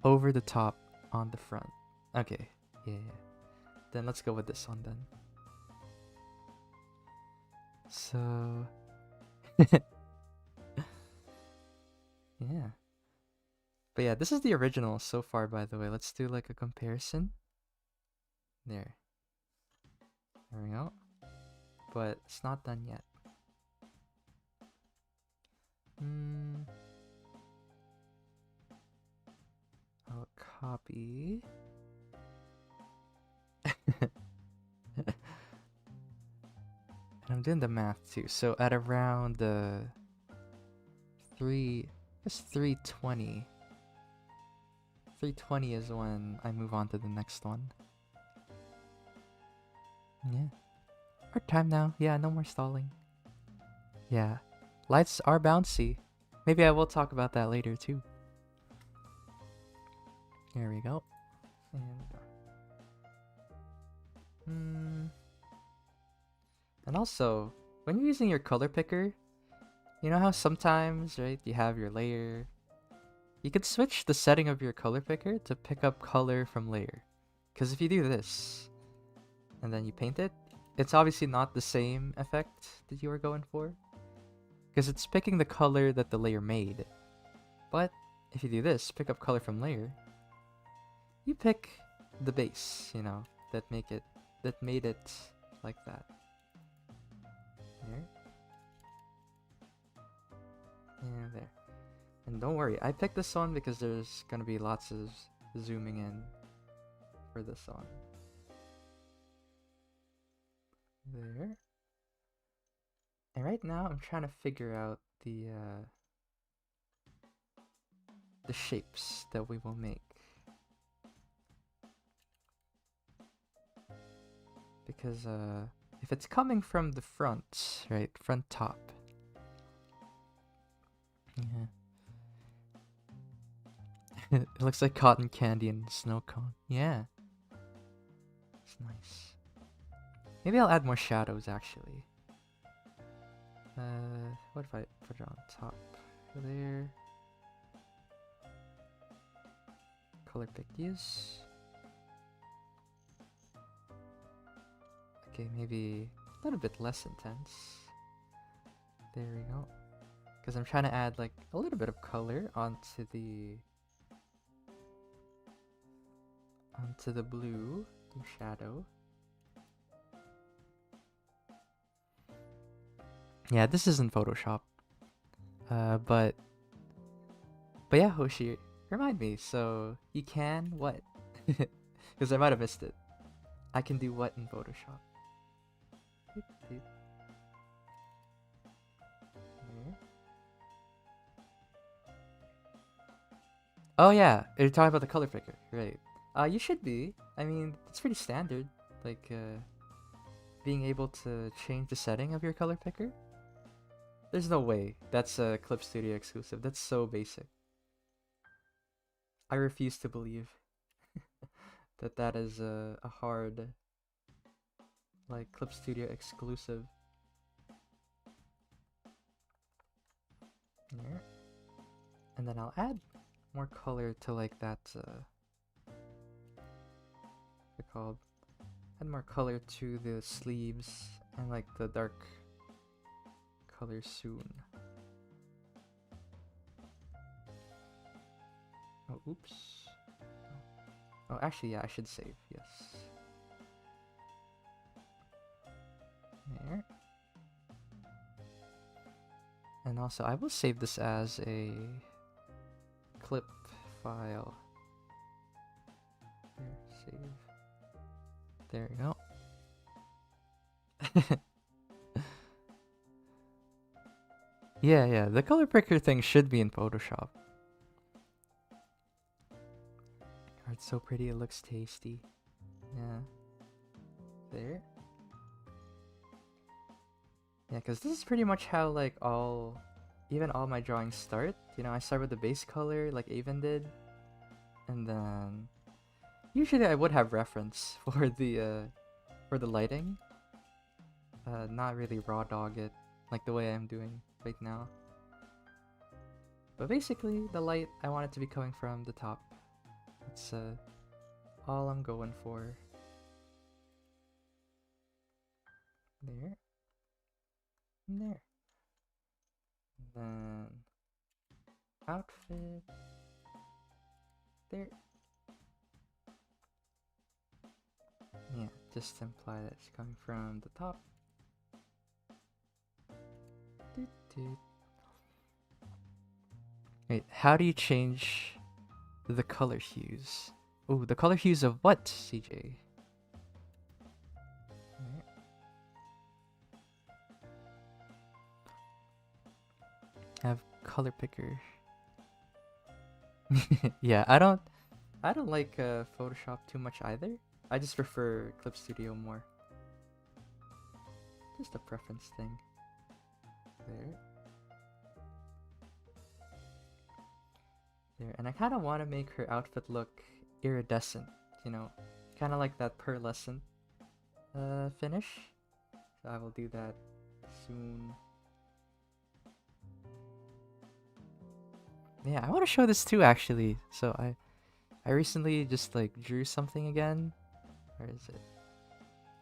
Over the top, on the front. Okay, yeah. Then let's go with this one then. So... yeah. But yeah, this is the original so far, by the way. Let's do like a comparison. There. There we go. But it's not done yet. I'll copy. And I'm doing the math too. So at around 320. 320 is when I move on to the next one. Yeah. Our time now. Yeah, no more stalling. Yeah. Lights are bouncy. Maybe I will talk about that later too. There we go. And also, when you're using your color picker, you know how sometimes, right, you have your layer. You can switch the setting of your color picker to pick up color from layer. Because if you do this, and then you paint it, it's obviously not the same effect that you were going for. Because it's picking the color that the layer made. But if you do this, pick up color from layer, you pick the base, you know, that made it like that. There. And there. And don't worry, I picked this one because there's gonna be lots of zooming in for this one. There. And right now I'm trying to figure out the shapes that we will make. Because if it's coming from the front, right, front top. Yeah. It looks like cotton candy and snow cone. Yeah. It's nice. Maybe I'll add more shadows actually. What if I put it on top there? Color pick these. Okay, maybe a little bit less intense. There we go. Because I'm trying to add like a little bit of color onto the blue shadow. Yeah, this isn't Photoshop. But yeah, Hoshi, remind me. So you can what? Because I might have missed it. I can do what in Photoshop? There. Oh yeah, you're talking about the color picker, right? You should be. I mean, it's pretty standard. Like, being able to change the setting of your color picker. There's no way that's a Clip Studio exclusive. That's so basic. I refuse to believe that is a hard, like, Clip Studio exclusive. There. And then I'll add more color to like that, what's it called? Add more color to the sleeves and like the dark color soon. Oh, oops. Oh, actually, yeah, I should save, yes. There. And also, I will save this as a clip file. There, save. There we go. Yeah, the color picker thing should be in Photoshop. Oh, it's so pretty, it looks tasty. Yeah. There. Yeah, because this is pretty much how, like, even all my drawings start. You know, I start with the base color, like Aven did. And then... usually I would have reference for the lighting. Not really raw dog it, like the way I'm doing right now. But basically, the light, I want it to be coming from the top. That's all I'm going for. There. And there. And then outfit. There. Yeah, just imply that it's coming from the top. Wait, how do you change the color hues? Oh, the color hues of what, CJ? color picker. Yeah, I don't like Photoshop too much either. I just prefer Clip Studio more. Just a preference thing. There. There, and I kind of want to make her outfit look iridescent, you know, kind of like that pearlescent finish. So I will do that soon. Yeah, I want to show this too actually. So I recently just like drew something again. Where is it?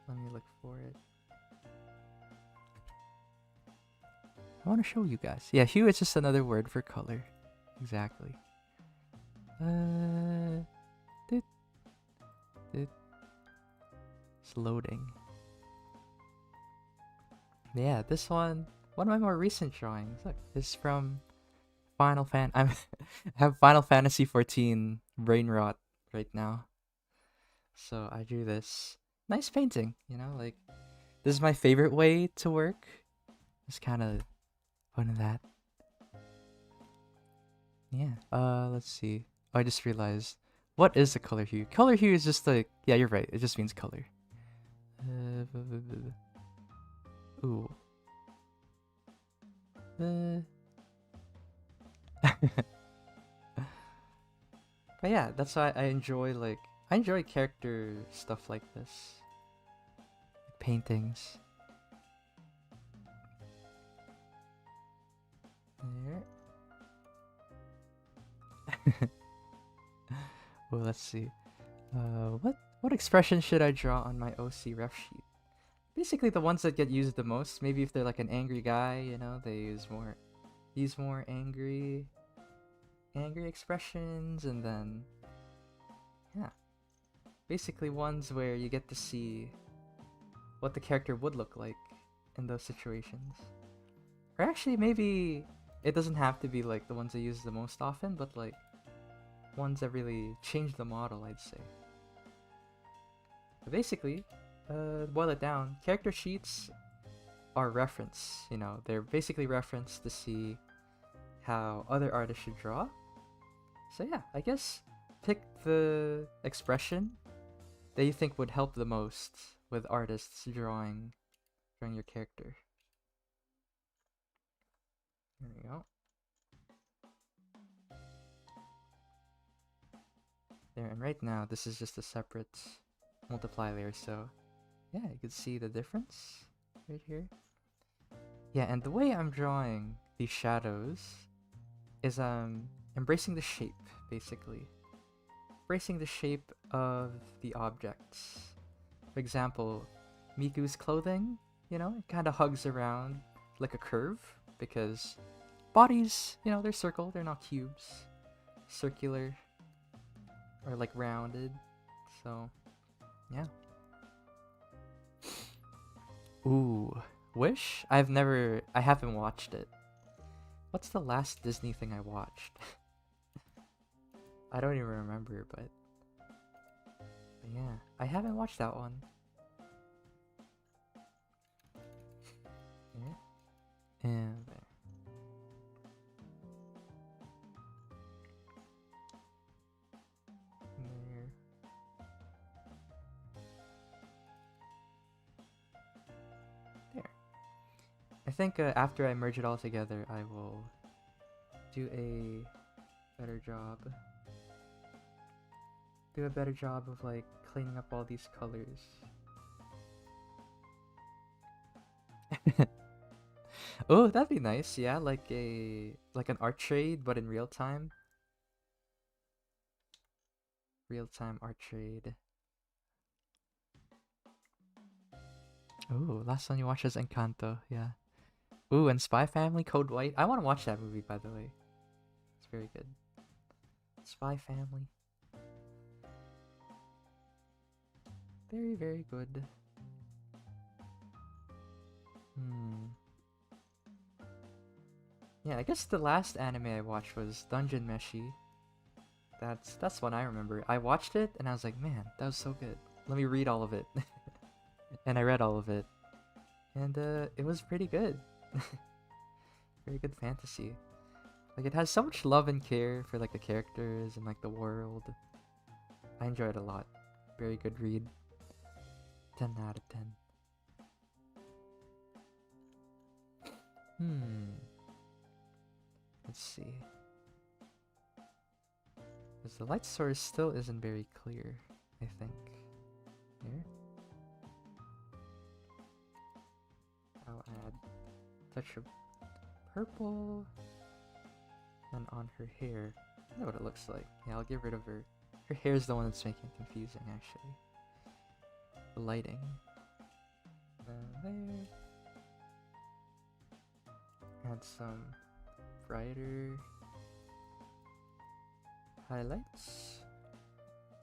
Let me look for it. I want to show you guys. Yeah, hue is just another word for color. Exactly. It's loading. Yeah, this one of my more recent drawings. Look, this is from I have Final Fantasy 14 brain rot right now. So I drew this nice painting, you know, like this is my favorite way to work. Just kind of fun of that. Yeah. Let's see. Oh, I just realized. What is a color hue? Color hue is just like, yeah, you're right. It just means color. Ooh. But yeah, that's why I enjoy character stuff like this. Paintings. There. Well, let's see. What expression should I draw on my OC ref sheet? Basically the ones that get used the most. Maybe if they're like an angry guy, you know, they use more angry expressions, and then yeah. Basically ones where you get to see what the character would look like in those situations. Or actually maybe it doesn't have to be like the ones I use the most often, but like ones that really change the model, I'd say. But basically, boil it down, character sheets are reference, you know, they're basically reference to see how other artists should draw. So yeah, I guess pick the expression that you think would help the most with artists drawing your character. There we go. There, and right now this is just a separate multiply layer, so yeah, you can see the difference right here. Yeah, and the way I'm drawing these shadows is embracing the shape, basically. Embracing the shape of the objects. For example, Miku's clothing, you know, it kind of hugs around like a curve, because bodies, you know, they're circle, they're not cubes. Circular, or like rounded, so yeah. Ooh, Wish? I haven't watched it. What's the last Disney thing I watched? I don't even remember, but yeah, I haven't watched that one. Yeah. And there. There. There. I think after I merge it all together, I will do a better job. Do a better job of like cleaning up all these colors. Oh, that'd be nice. Yeah, like an art trade, but in real time. Real time art trade. Ooh, last one you watched was Encanto. Yeah. Ooh, and Spy Family Code White. I want to watch that movie, by the way. It's very good. Spy Family. Very, very good. Yeah, I guess the last anime I watched was Dungeon Meshi. That's one I remember. I watched it and I was like, man, that was so good. Let me read all of it. And I read all of it. And it was pretty good. Very good fantasy. Like, it has so much love and care for like the characters and like the world. I enjoy it a lot. Very good read. 10 out of 10. Let's see. Because the light source still isn't very clear, I think. Here. I'll add a touch of purple. And on her hair. I know what it looks like. Yeah, I'll get rid of her. Her hair is the one that's making it confusing, actually. The lighting. There. Add some brighter highlights.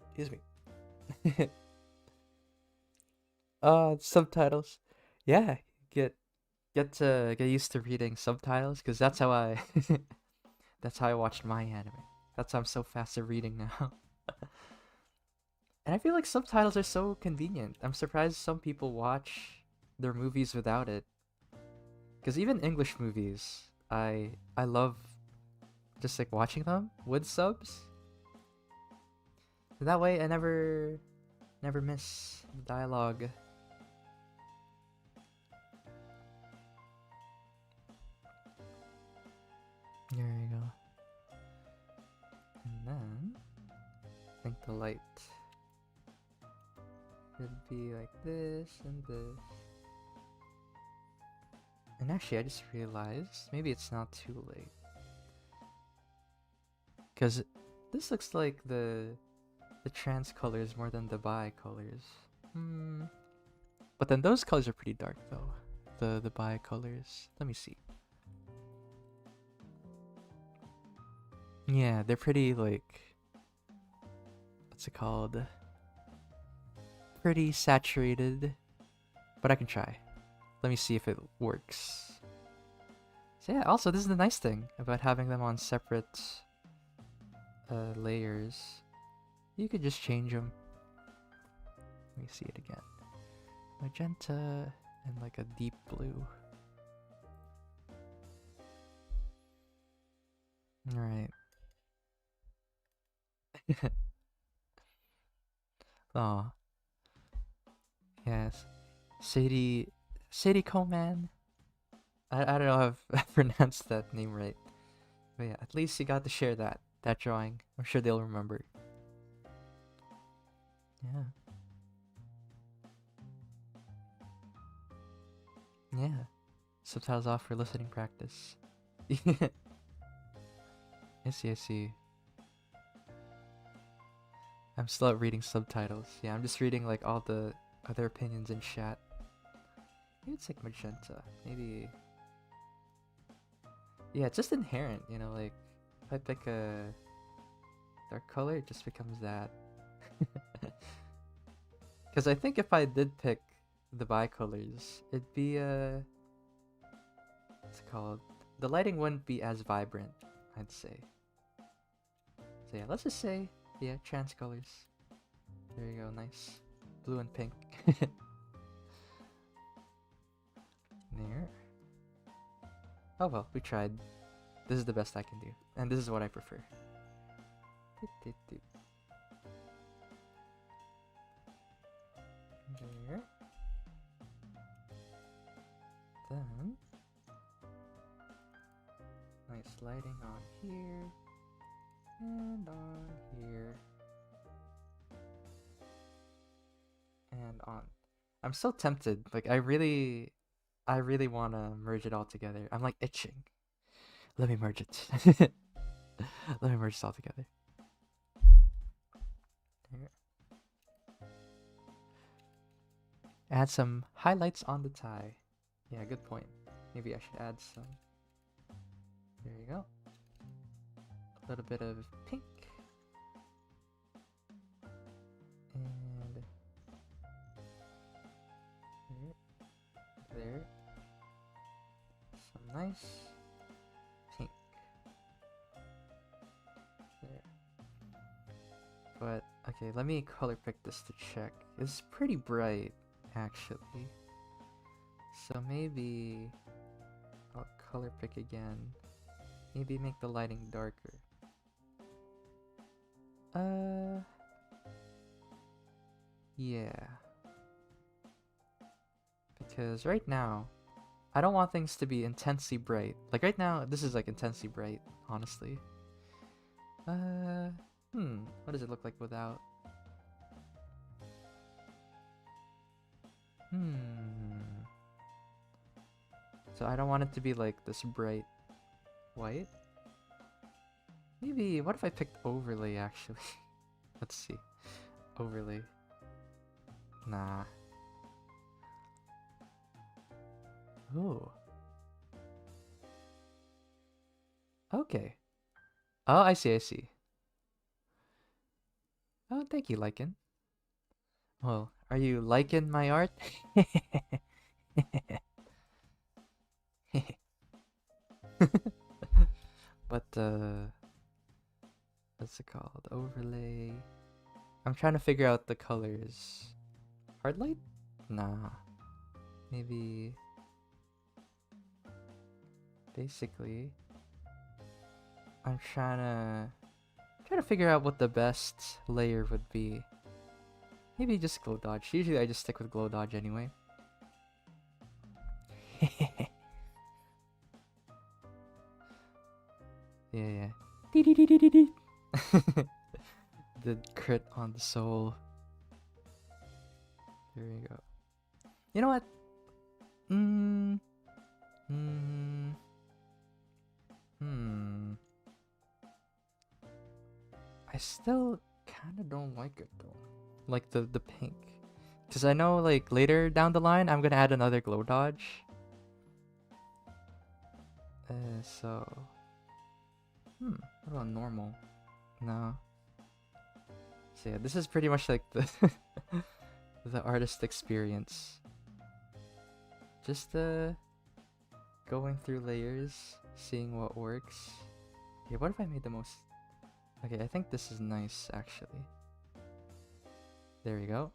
Excuse me. Subtitles. Yeah, get used to reading subtitles, because that's how I that's how I watched my anime. That's how I'm so fast at reading now. And I feel like subtitles are so convenient. I'm surprised some people watch their movies without it. Because even English movies, I love just like watching them with subs. That way I never miss the dialogue. There you go. And then I think the light should be like this and this. And actually, I just realized maybe it's not too late, because this looks like the trans colors more than the bi colors. But then those colors are pretty dark though. The bi colors. Let me see. Yeah, they're pretty like, what's it called? Pretty saturated. But I can try. Let me see if it works. So yeah, also this is the nice thing about having them on separate layers. You could just change them. Let me see it again. Magenta and like a deep blue. Alright. Aw. Yes. Sadie Coleman. I don't know if I pronounced that name right. But yeah, at least you got to share that drawing. I'm sure they'll remember. Yeah. Yeah. Subtitles off for listening practice. I see. I'm still at reading subtitles. Yeah, I'm just reading like all the other opinions in chat. Maybe it's like magenta. Maybe. Yeah, it's just inherent, you know, like if I pick a dark color, it just becomes that. Because I think if I did pick the bi-colors, it'd be what's it called? The lighting wouldn't be as vibrant, I'd say. So yeah, let's just say, yeah, trans colors. There you go, nice. Blue and pink. There. Oh well, we tried. This is the best I can do. And this is what I prefer. There. Then nice lighting on here and on here and on. I'm so tempted. Like I really want to merge it all together. I'm like itching. Let me merge it. Let me merge it all together. There. Add some highlights on the tie. Yeah, good point. Maybe I should add some. There you go. A little bit of pink. And there. Some nice pink. There. But, okay, let me color pick this to check. It's pretty bright, actually. So maybe I'll color pick again Maybe make the lighting darker. Yeah. Because right now, I don't want things to be intensely bright. Like right now, this is like intensely bright, honestly. What does it look like without? So I don't want it to be like this bright white. Maybe, what if I picked overlay actually? Let's see. Overlay. Nah. Ooh. Okay. Oh, I see, I see. Oh, thank you, Lycan. Well, are you liking my art? But, what's it called? Overlay. I'm trying to figure out the colors. Hard light? Nah. Maybe... Basically... I'm trying to figure out what the best layer would be. Maybe just glow dodge. Usually I just stick with glow dodge anyway. Yeah. The crit on the soul. There we go. You know what? I still kind of don't like it though. Like the pink. Because I know like later down the line I'm gonna add another glow dodge. What about normal? No. So yeah, this is pretty much like the the artist experience. Just going through layers, seeing what works. Okay, what if I made the most? Okay, I think this is nice actually. There we go.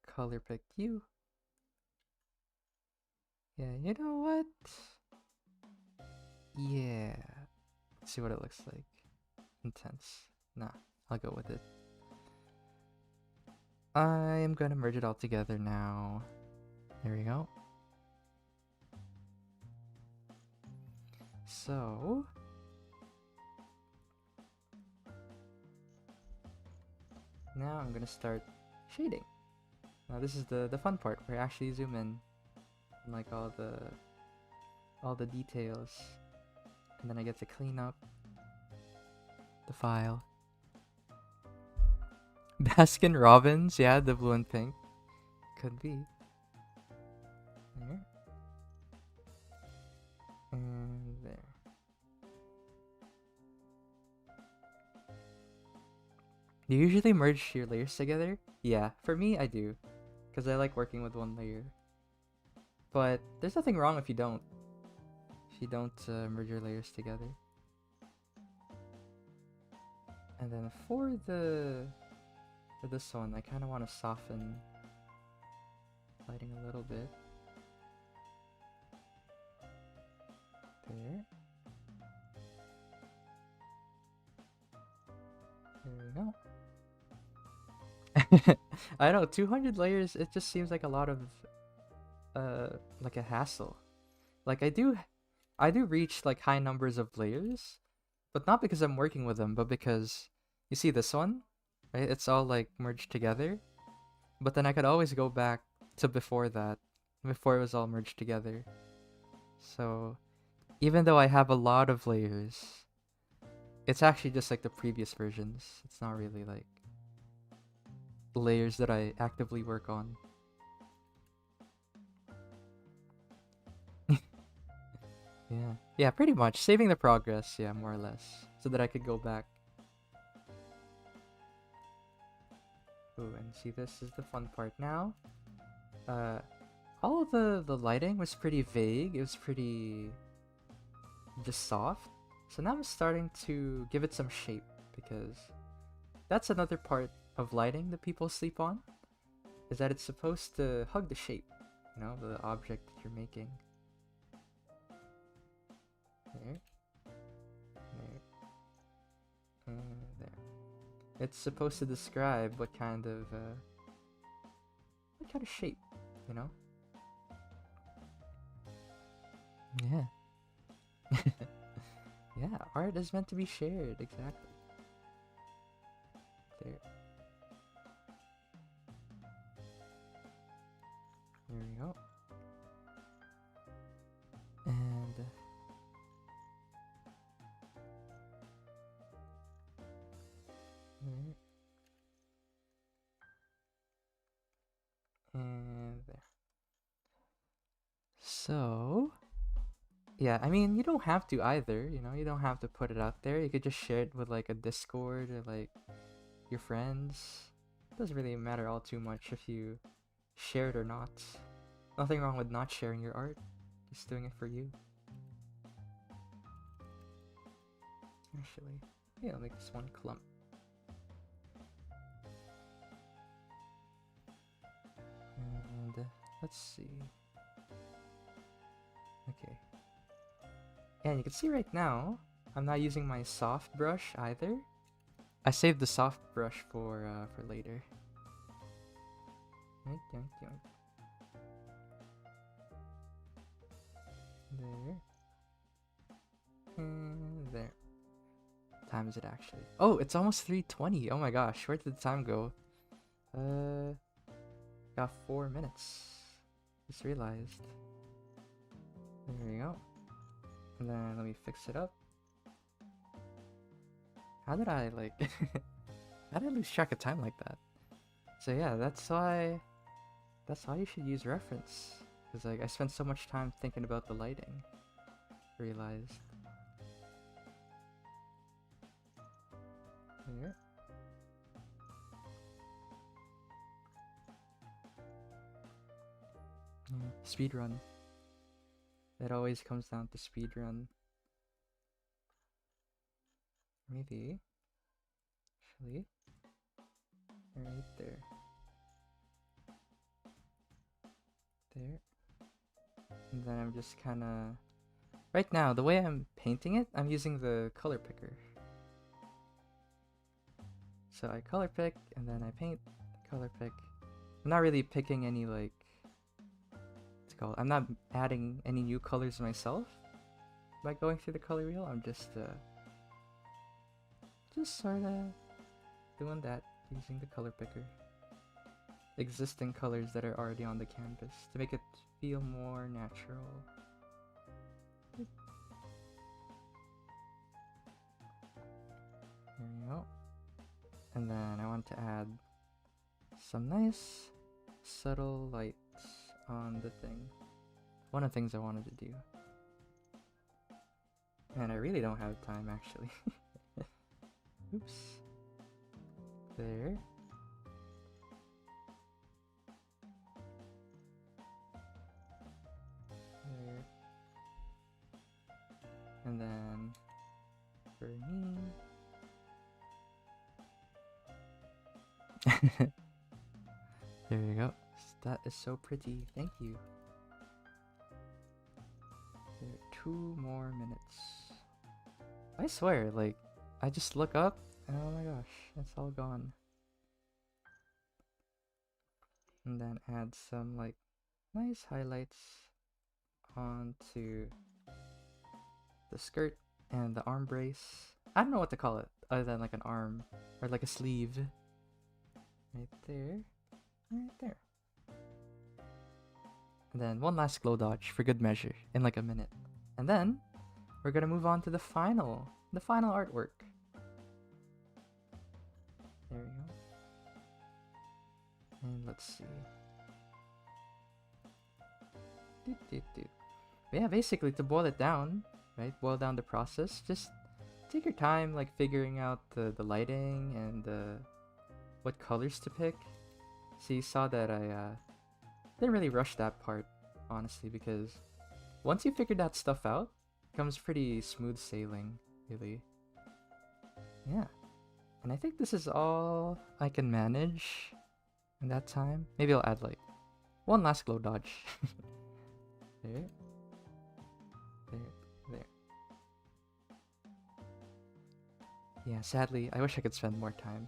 Color pick you. Yeah, you know what? Yeah. Let's see what it looks like. Intense. Nah, I'll go with it. I am gonna merge it all together now. There we go. So... now I'm gonna start shading. Now this is the fun part where I actually zoom in and like all the details, and then I get to clean up the file. Baskin Robbins, yeah, the blue and pink. Could be. There. And there. Do you usually merge your layers together? Yeah, for me, I do. Because I like working with one layer. But there's nothing wrong if you don't. If you don't merge your layers together. And then for this one, I kind of want to soften lighting a little bit. There. There we go. I know, 200 layers, it just seems like a lot of, like a hassle. Like I do reach like high numbers of layers, but not because I'm working with them, but because, you see this one? Right? It's all like merged together. But then I could always go back to before that, before it was all merged together. So, even though I have a lot of layers, it's actually just like the previous versions. It's not really like layers that I actively work on. Yeah, pretty much. Saving the progress, yeah, more or less. So that I could go back. Ooh, and see, this is the fun part now. All of the lighting was pretty vague. It was pretty just soft. So now I'm starting to give it some shape, because that's another part of lighting that people sleep on, is that it's supposed to hug the shape, you know, the object that you're making. There. There. And there. It's supposed to describe what kind of shape, you know? Yeah. Yeah, art is meant to be shared, exactly. There. There we go. And there. And there. So, yeah, I mean, you don't have to either, you know, you don't have to put it out there. You could just share it with like a Discord or like your friends. It doesn't really matter all too much if you share it or not. Nothing wrong with not sharing your art, just doing it for you. Actually, yeah, I'll make this one clump. And let's see. Okay. And you can see right now, I'm not using my soft brush either. I saved the soft brush for later. Yoink, yoink, yoink. There. And there. What time is it actually? Oh, it's almost 3:20. Oh my gosh, where did the time go? Got 4 minutes. Just realized. There we go. And then let me fix it up. How did I like how did I lose track of time like that? So yeah, that's why you should use reference. Because like I spent so much time thinking about the lighting. Realized. There. Speed run. It always comes down to speed run. Maybe. Actually. Right there. There. And then I'm just kinda... Right now, the way I'm painting it, I'm using the color picker. So I color pick, and then I paint, color pick. I'm not really picking any like... What's it called? I'm not adding any new colors myself by going through the color wheel. I'm just sorta doing that using the color picker. Existing colors that are already on the canvas to make it feel more natural. There we go. And then I want to add some nice subtle lights on the thing. One of the things I wanted to do. And I really don't have time actually. Oops. There. There. And then for me. There you go. That is so pretty. Thank you. There are 2 more minutes. I swear, like, I just look up and oh my gosh, it's all gone. And then add some like nice highlights onto the skirt and the arm brace. I don't know what to call it other than like an arm or like a sleeve. Right there. Right there. And then one last glow dodge for good measure in like a minute. And then we're gonna move on to the final artwork. There we go. And let's see. But yeah, basically to boil it down, right? Boil down the process. Just take your time, like figuring out the lighting and what colors to pick. So you saw that I didn't really rush that part, honestly, because once you figure that stuff out, it comes pretty smooth sailing, really. Yeah. And I think this is all I can manage in that time. Maybe I'll add like one last glow dodge. There. There. There. Yeah, sadly, I wish I could spend more time.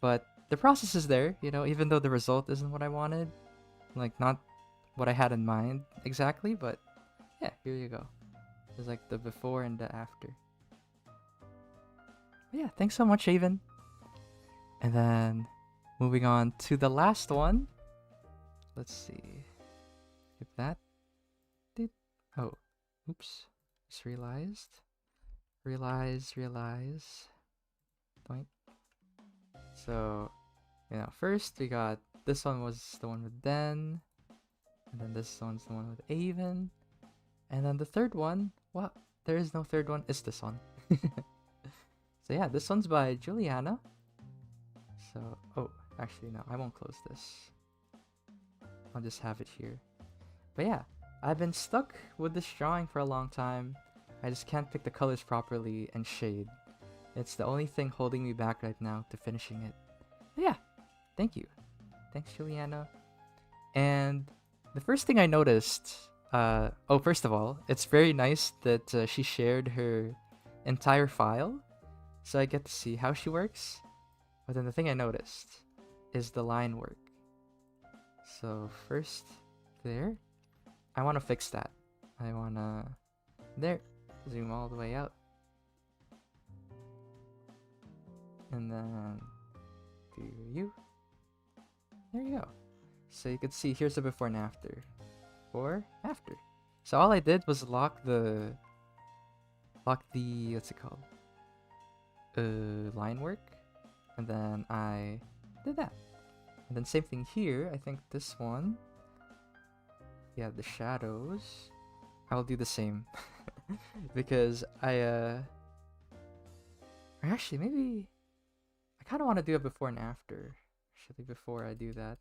But the process is there, you know, even though the result isn't what I wanted. Like, not what I had in mind exactly, but yeah, here you go. There's like the before and the after. But yeah, thanks so much, Aven. And then moving on to the last one. Let's see if that did. Oh, oops. Just realized. Realize. Doink. So, you know, first we got this one was the one with Den. And then this one's the one with Aven. And then the third one, well, there is no third one, it's this one. So yeah, this one's by Jullyana. So, oh, actually no, I won't close this. I'll just have it here. But yeah, I've been stuck with this drawing for a long time. I just can't pick the colors properly and shade. It's the only thing holding me back right now to finishing it. But yeah, thank you. Thanks, Jullyana. And the first thing I noticed, oh, first of all, it's very nice that she shared her entire file, so I get to see how she works. But then the thing I noticed is the line work. So first, there, I want to fix that. I want to, there, zoom all the way out. And then, do you? There you go. So you can see, here's the before and after. Before, after. So all I did was lock the, what's it called? Line work. And then I did that. And then same thing here. I think this one, yeah, the shadows, I'll do the same. Because actually maybe, I kind of want to do a before and after. Actually, before I do that.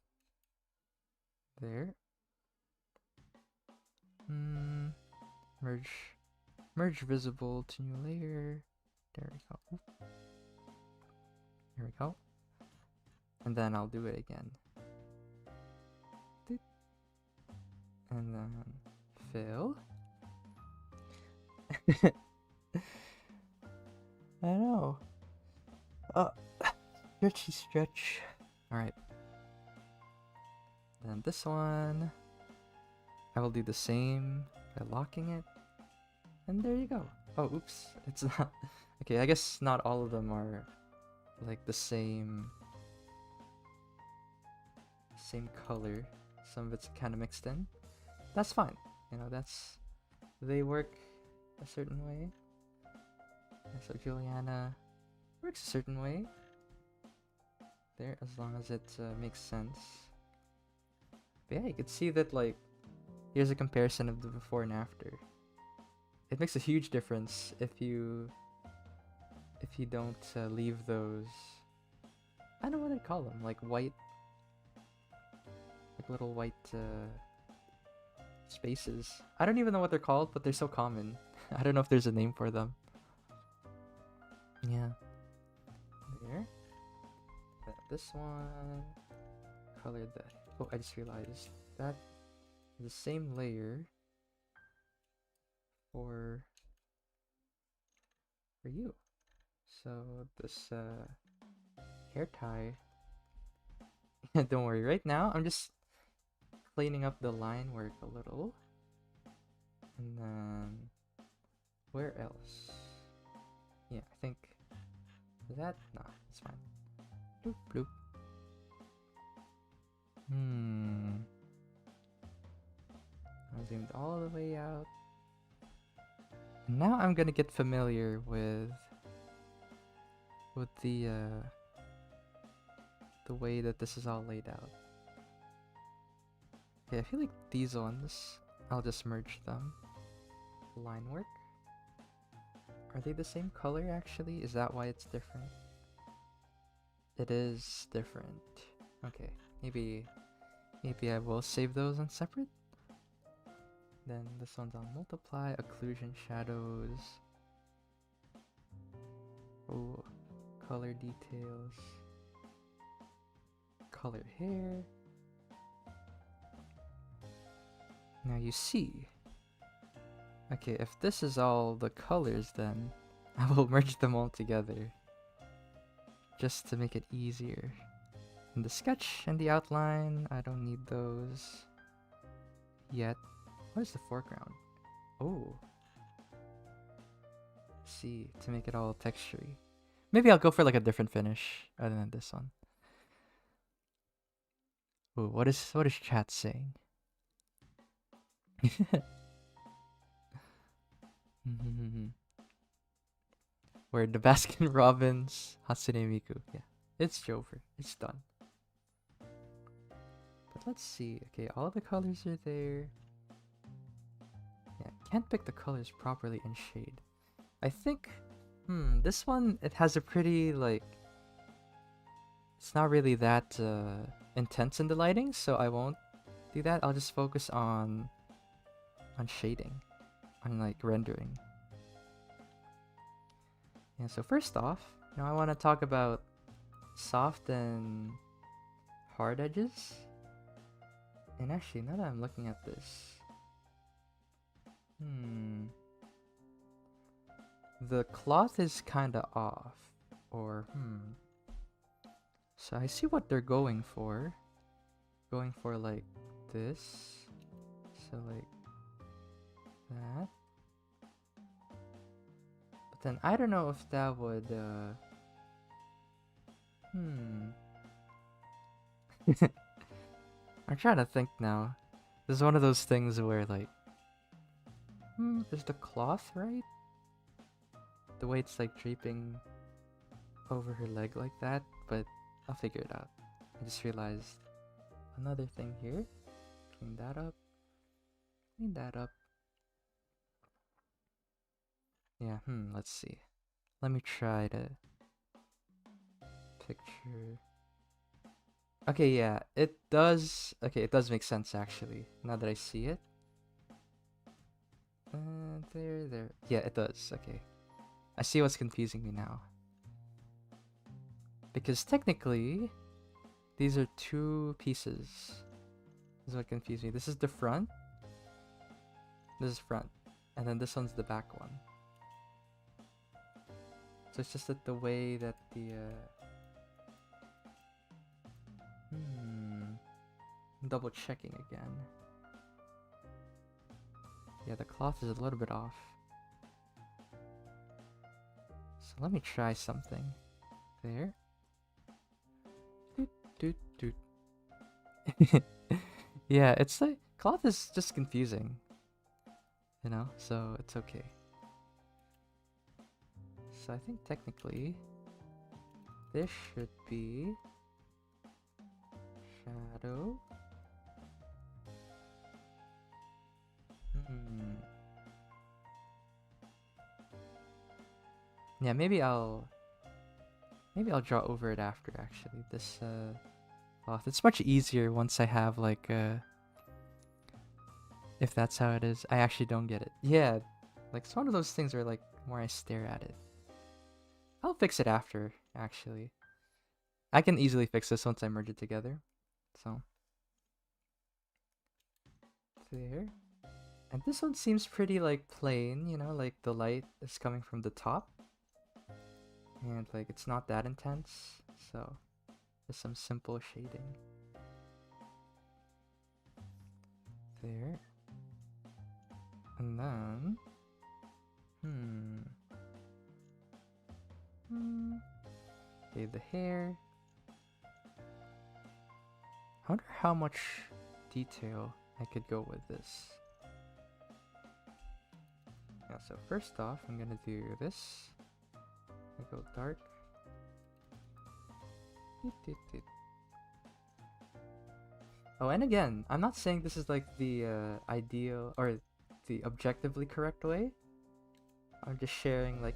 There. Merge visible to new layer. There we go. Here we go. And then I'll do it again. And then fill. I know. Stretch. Alright. Then this one, I will do the same by locking it. And there you go. Oh, oops. It's not. Okay, I guess not all of them are like the same color. Some of it's kind of mixed in. That's fine. You know, they work a certain way. So Jullyana works a certain way. There, as long as it makes sense. But yeah, you can see that, like, here's a comparison of the before and after. It makes a huge difference if you don't leave those, I don't know what they call them, like white, like little white spaces. I don't even know what they're called, but they're so common. I don't know if there's a name for them. Yeah. There. This one, colored that. Oh, I just realized that the same layer for you. So this hair tie. Don't worry. Right now, I'm just cleaning up the line work a little, and then where else? Yeah, I think that. Nah, it's fine. Bloop bloop. I zoomed all the way out. And now I'm gonna get familiar with the way that this is all laid out. Okay, I feel like these ones, I'll just merge them. Line work. Are they the same color actually? Is that why it's different? It is different. Okay, maybe I will save those on separate. Then this one's on multiply, occlusion, shadows. Oh, color details. Color hair. Now you see. Okay, if this is all the colors, then I will merge them all together just to make it easier. And the sketch and the outline, I don't need those yet. What is the foreground? Oh. See, to make it all textury. Maybe I'll go for like a different finish other than this one. Ooh, what is chat saying? Where the Baskin Robbins Hatsune Miku. Yeah, it's over. It's done. But let's see. Okay, all the colors are there. Yeah, can't pick the colors properly in shade. I think, this one, it has a pretty, like, it's not really that intense in the lighting, so I won't do that. I'll just focus on shading, on like rendering. Yeah, so first off, I want to talk about soft and hard edges. And actually, now that I'm looking at this, the cloth is kind of off, or so I see what they're going for like this, so like that. But then I don't know if that would I'm trying to think now. This is one of those things where like is the cloth right? The way it's like draping over her leg like that, but I'll figure it out. I just realized another thing here. Clean that up. Clean that up. Yeah, let's see. Let me try to picture. Okay, yeah, it does. Okay, it does make sense actually. Now that I see it. There. Yeah, it does. Okay. I see what's confusing me now. Because technically, these are two pieces. This is what confused me. This is the front. This is front. And then this one's the back one. So it's just that the way that the... double checking again. Yeah, the cloth is a little bit off. So let me try something. There. Doot. Yeah, it's like cloth is just confusing. So it's okay. So I think technically this should be shadow. Yeah, maybe I'll draw over it after actually. This cloth. It's much easier once I have like if that's how it is. I actually don't get it. Yeah, like it's one of those things where like more I stare at it. I'll fix it after actually. I can easily fix this once I merge it together. So there. And this one seems pretty like plain, like the light is coming from the top. And like it's not that intense, so just some simple shading. There. And then okay, the hair. I wonder how much detail I could go with this. Yeah, so first off, I'm gonna do this. I go dark. Oh, and again, I'm not saying this is like the ideal or the objectively correct way. I'm just sharing like,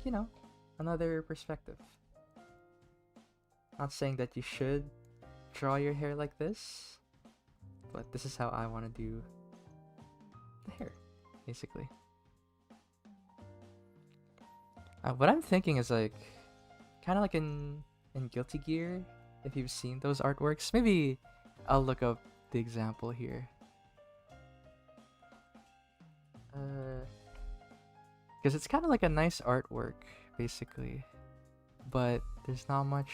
another perspective. Not saying that you should draw your hair like this, but this is how I want to do the hair, basically. What I'm thinking is like, kind of like in Guilty Gear, if you've seen those artworks. Maybe I'll look up the example here. Because it's kind of like a nice artwork, basically. But there's not much.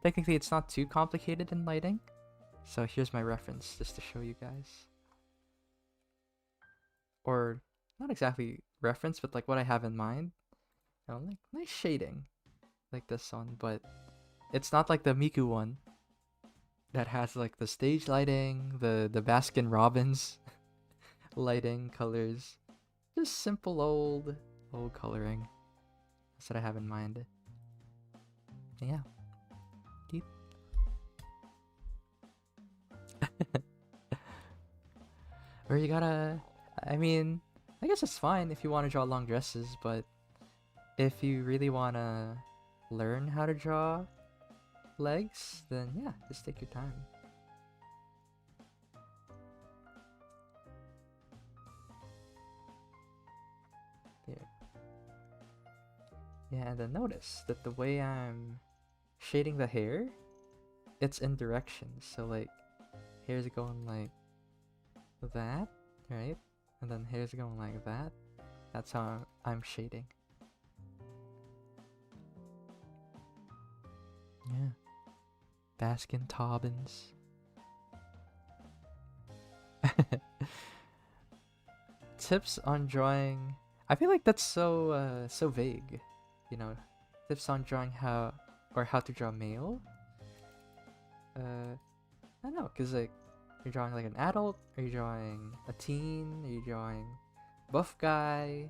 Technically, it's not too complicated in lighting. So here's my reference, just to show you guys. Or, not exactly reference, but like what I have in mind. You know, like nice shading. Like this one, but it's not like the Miku one. That has like the stage lighting, the Baskin Robbins lighting, colors. Just simple old coloring. That's what I have in mind. Yeah. Deep. Or you gotta, I mean, I guess it's fine if you want to draw long dresses, but if you really want to learn how to draw legs, then yeah, just take your time. There. Yeah, and then notice that the way I'm shading the hair, it's in directions. So like, hair's going like that, right? And then hair's going like that. That's how I'm shading. Yeah. Baskin Tobbins. Tips on drawing. I feel like that's so so vague. You know, tips on drawing how to draw male. I don't know, cause like you're drawing like an adult, are you drawing a teen, are you drawing buff guy,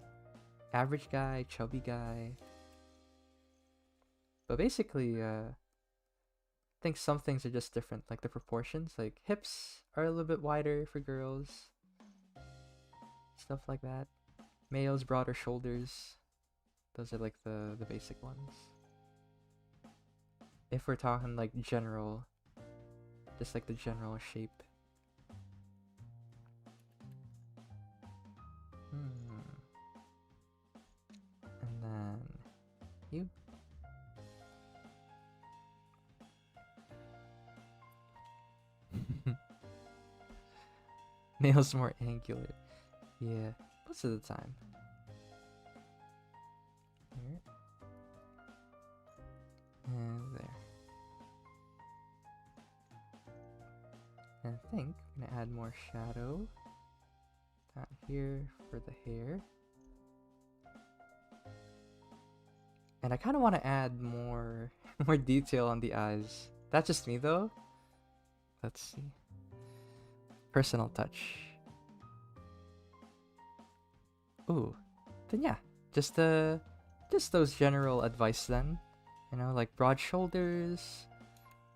average guy, chubby guy? But basically, I think some things are just different, like the proportions. Like hips are a little bit wider for girls, stuff like that. Males broader shoulders. Those are like the basic ones. If we're talking like general, just like the general shape. And then you. Nails more angular. Yeah, most of the time. Here. And there. And I think I'm gonna add more shadow down here for the hair. And I kind of want to add more more detail on the eyes. That's just me though. Let's see. Personal touch. Ooh, then yeah, just those general advice then. You know, like broad shoulders,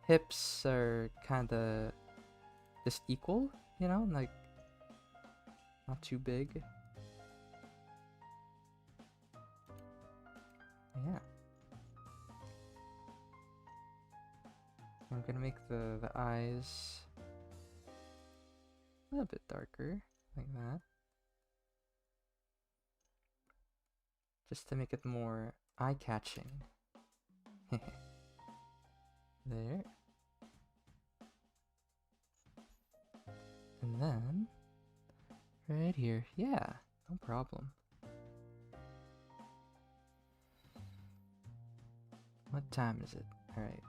hips are kind of just equal. You know, like not too big. Yeah. I'm gonna make the eyes a little bit darker, like that. Just to make it more eye-catching. There. And then, right here. Yeah, no problem. What time is it? Alright.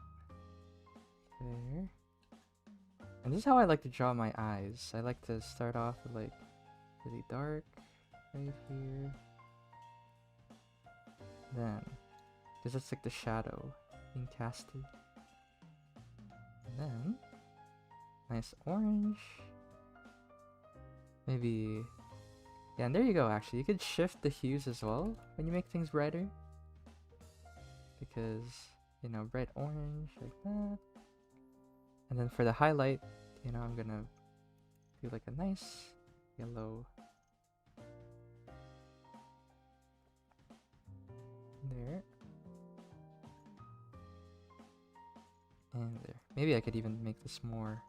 There. And this is how I like to draw my eyes. I like to start off with like really dark right here. Then, because it's like the shadow being casted. And then, nice orange. Maybe, yeah, and there you go actually. You could shift the hues as well when you make things brighter. Because, you know, bright orange like that. And then for the highlight, you know, I'm gonna do like a nice yellow. There. And there. Maybe I could even make this more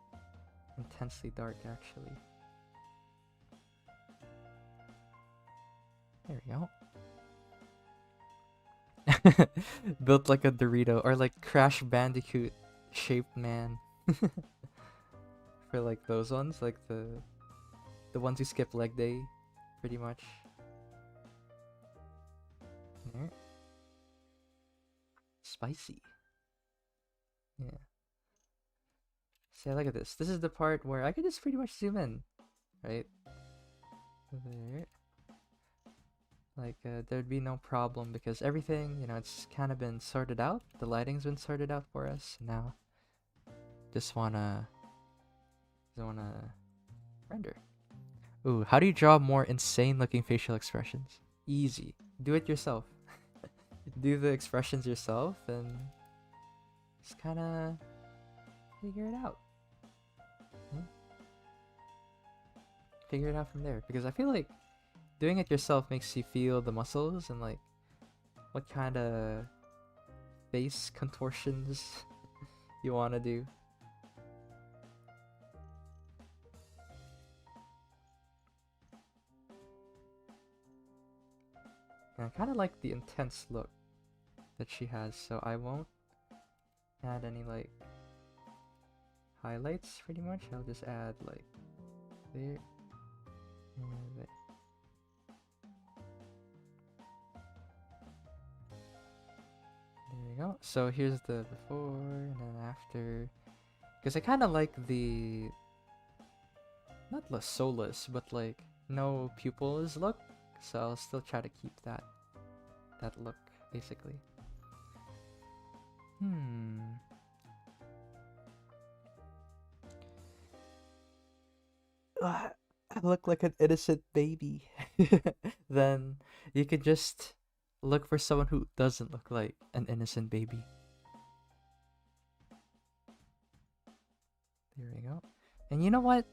intensely dark actually. There we go. Built like a Dorito or like Crash Bandicoot shaped man. For like those ones, like the ones who skip leg day, pretty much. There. spicy. Yeah. See, look at this. This is the part where I can just pretty much zoom in, right? There. Like, there'd be no problem because everything, you know, it's kind of been sorted out. The lighting's been sorted out for us. Now, just wanna render. Ooh, how do you draw more insane-looking facial expressions? Easy. Do it yourself. Do the expressions yourself and just kind of figure it out. Figure it out from there, because I feel like doing it yourself makes you feel the muscles and like what kind of face contortions you want to do. And I kind of like the intense look that she has, so I won't add any like highlights pretty much. I'll just add like there and there. There we go. So here's the before and then after. Because I kind of like the not less soulless, but like no pupils look. So I'll still try to keep that look basically. I look like an innocent baby. Then you could just look for someone who doesn't look like an innocent baby. There we go. And you know what?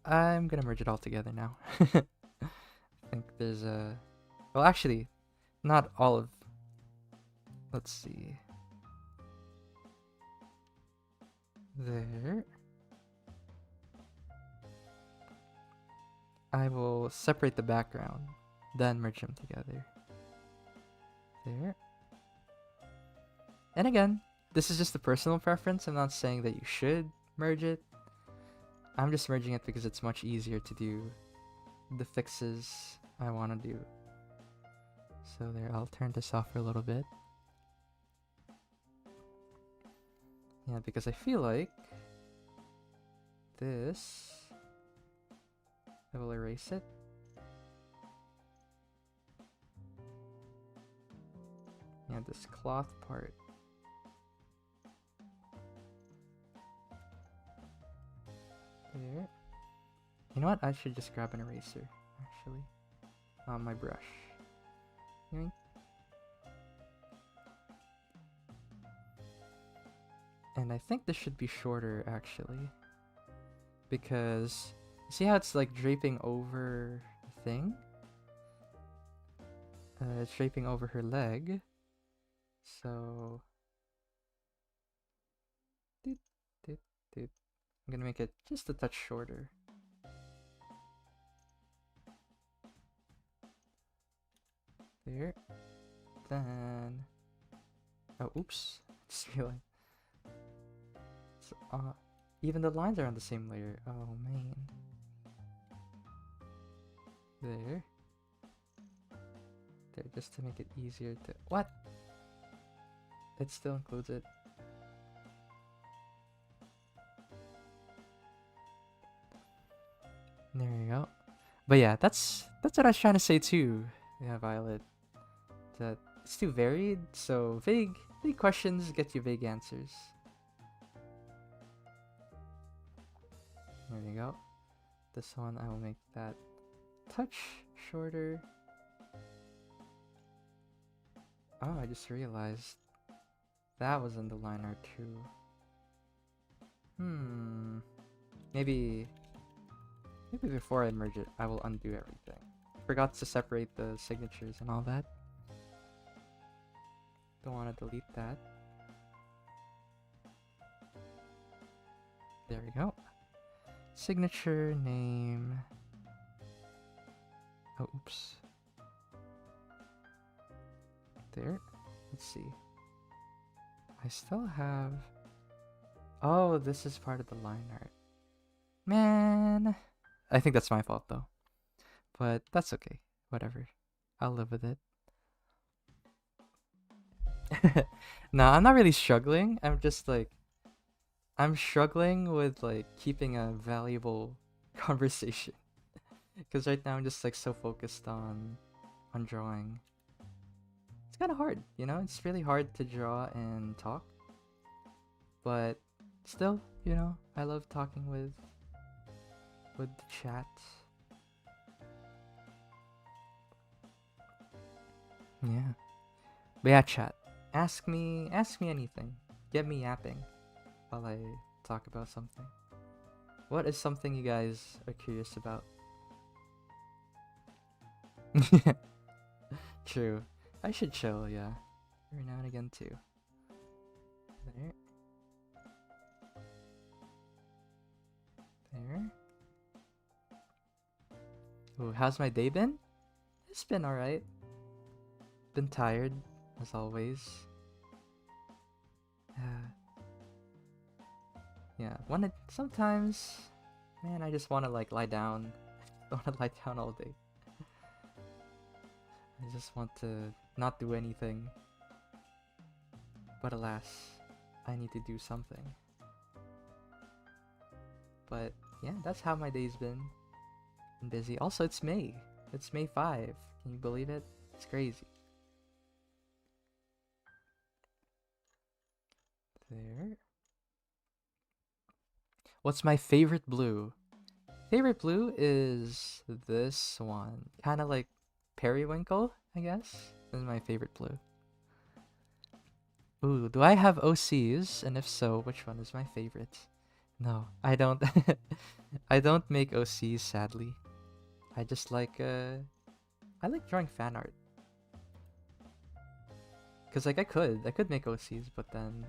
I'm gonna merge it all together now. I think there's a... Well, actually, not all of... Let's see. There. I will separate the background, then merge them together. There. And again, this is just a personal preference. I'm not saying that you should merge it. I'm just merging it because it's much easier to do the fixes I want to do. So there, I'll turn this off for a little bit. Yeah, because I feel like this... I will erase it. Yeah, this cloth part. There. You know what? I should just grab an eraser, actually. On my brush. Yoink. And I think this should be shorter, actually. Because... See how it's like draping over the thing? It's draping over her leg. So... I'm gonna make it just a touch shorter. There. Then... Oh, oops. Just realized. So, even the lines are on the same layer. Oh, man. There. There, just to make it easier to... What? It still includes it. There you go. But yeah, that's what I was trying to say too. Yeah, Violet. That it's too varied, so vague questions get you vague answers. There you go. This one I will make that touch shorter. Oh, I just realized that was in the line art too. Maybe before I merge it, I will undo everything. Forgot to separate the signatures and all that. Don't want to delete that. There we go. Signature, name. Oh, oops. There. Let's see. I still have... Oh, this is part of the line art. Man. I think that's my fault though. But that's okay. Whatever. I'll live with it. No, I'm not really struggling. I'm just like I'm struggling with like keeping a valuable conversation because right now I'm just like so focused on drawing. It's kind of hard, you know? It's really hard to draw and talk, but still, you know, I love talking with the chat. Yeah. But yeah, chat. Ask me anything. Get me yapping while I talk about something. What is something you guys are curious about? True. I should chill, yeah. Every now and again too. There. There. Ooh, how's my day been? It's been alright. Been tired, as always. Yeah, sometimes, man, I just wanna like lie down. I wanna lie down all day. I just want to not do anything. But alas, I need to do something. But yeah, that's how my day's been. Been busy. Also, it's May. It's May 5. Can you believe it? It's crazy. There. What's my favorite blue? Favorite blue is this one. Kind of like periwinkle, I guess. This is my favorite blue. Ooh, do I have OCs? And if so, which one is my favorite? No, I don't. I don't make OCs, sadly. I just like I like drawing fan art. Cause like I could make OCs, but then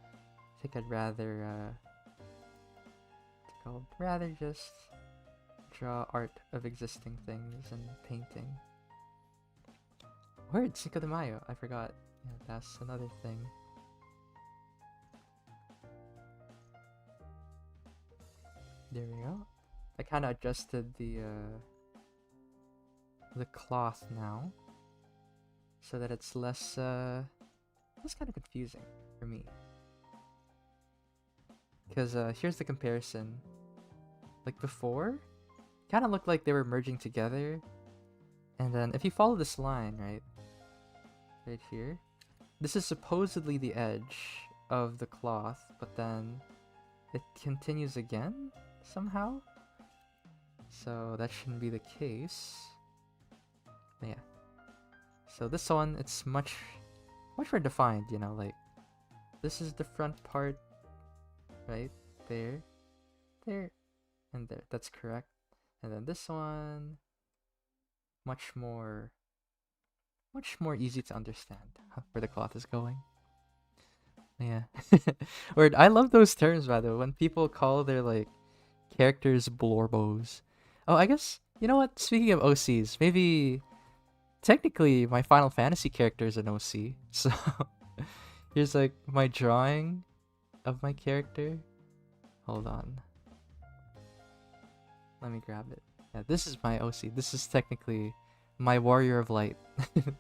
I think I'd rather what's it called? Rather just draw art of existing things and painting. Word, Cinco de Mayo. I forgot. Yeah, that's another thing. There we go. I kind of adjusted the cloth now, so that it's less it's kind of confusing for me. Because here's the comparison. Like before, kind of looked like they were merging together, and then if you follow this line, right here, this is supposedly the edge of the cloth, but then it continues again somehow. So that shouldn't be the case. But yeah. So this one, it's much more defined, you know, like this is the front part, right? There, and there. That's correct. And then this one, much more easy to understand where the cloth is going. Yeah. Word, I love those terms, by the way, when people call their like characters blorbos. Oh, I guess, you know what? Speaking of OCs, maybe technically my Final Fantasy character is an OC. So here's like my drawing of my character. Hold on. Let me grab it. Yeah, this is my OC. This is technically my Warrior of Light.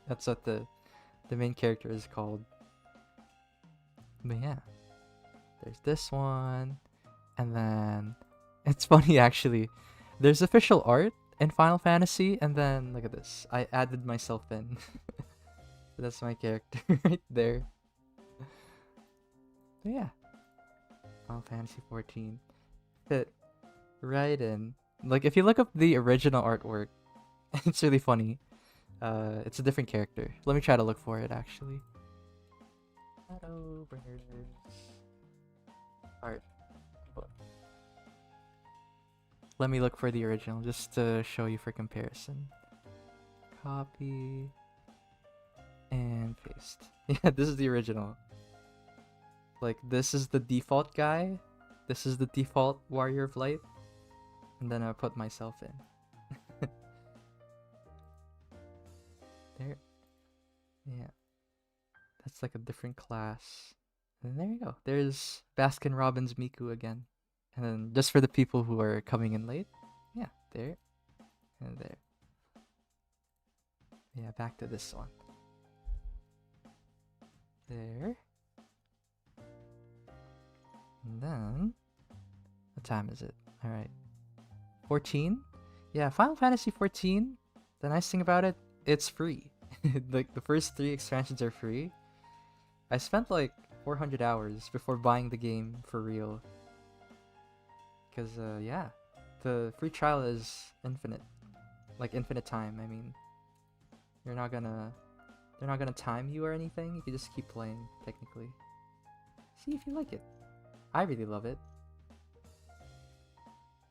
That's what the main character is called. But yeah. There's this one. And then it's funny actually. There's official art in Final Fantasy, and then look at this. I added myself in. That's my character right there. But yeah. Final Fantasy 14. Fit right in. Like if you look up the original artwork, it's really funny. It's a different character. Let me try to look for it actually. Shadowbringers art book. Let me look for the original just to show you for comparison. Copy and paste. Yeah, this is the original. Like this is the default guy. This is the default Warrior of Light. And then I put myself in. There. Yeah. That's like a different class. And there you go. There's Baskin Robbins Miku again. And then just for the people who are coming in late. Yeah, there. And there. Yeah, back to this one. There. And then, what time is it? All right, 14. Yeah, Final Fantasy 14. The nice thing about it, it's free. Like the first 3 expansions are free. I spent like 400 hours before buying the game for real. Cause yeah, the free trial is infinite, like infinite time. I mean, they're not gonna time you or anything. You can just keep playing technically. See if you like it. I really love it.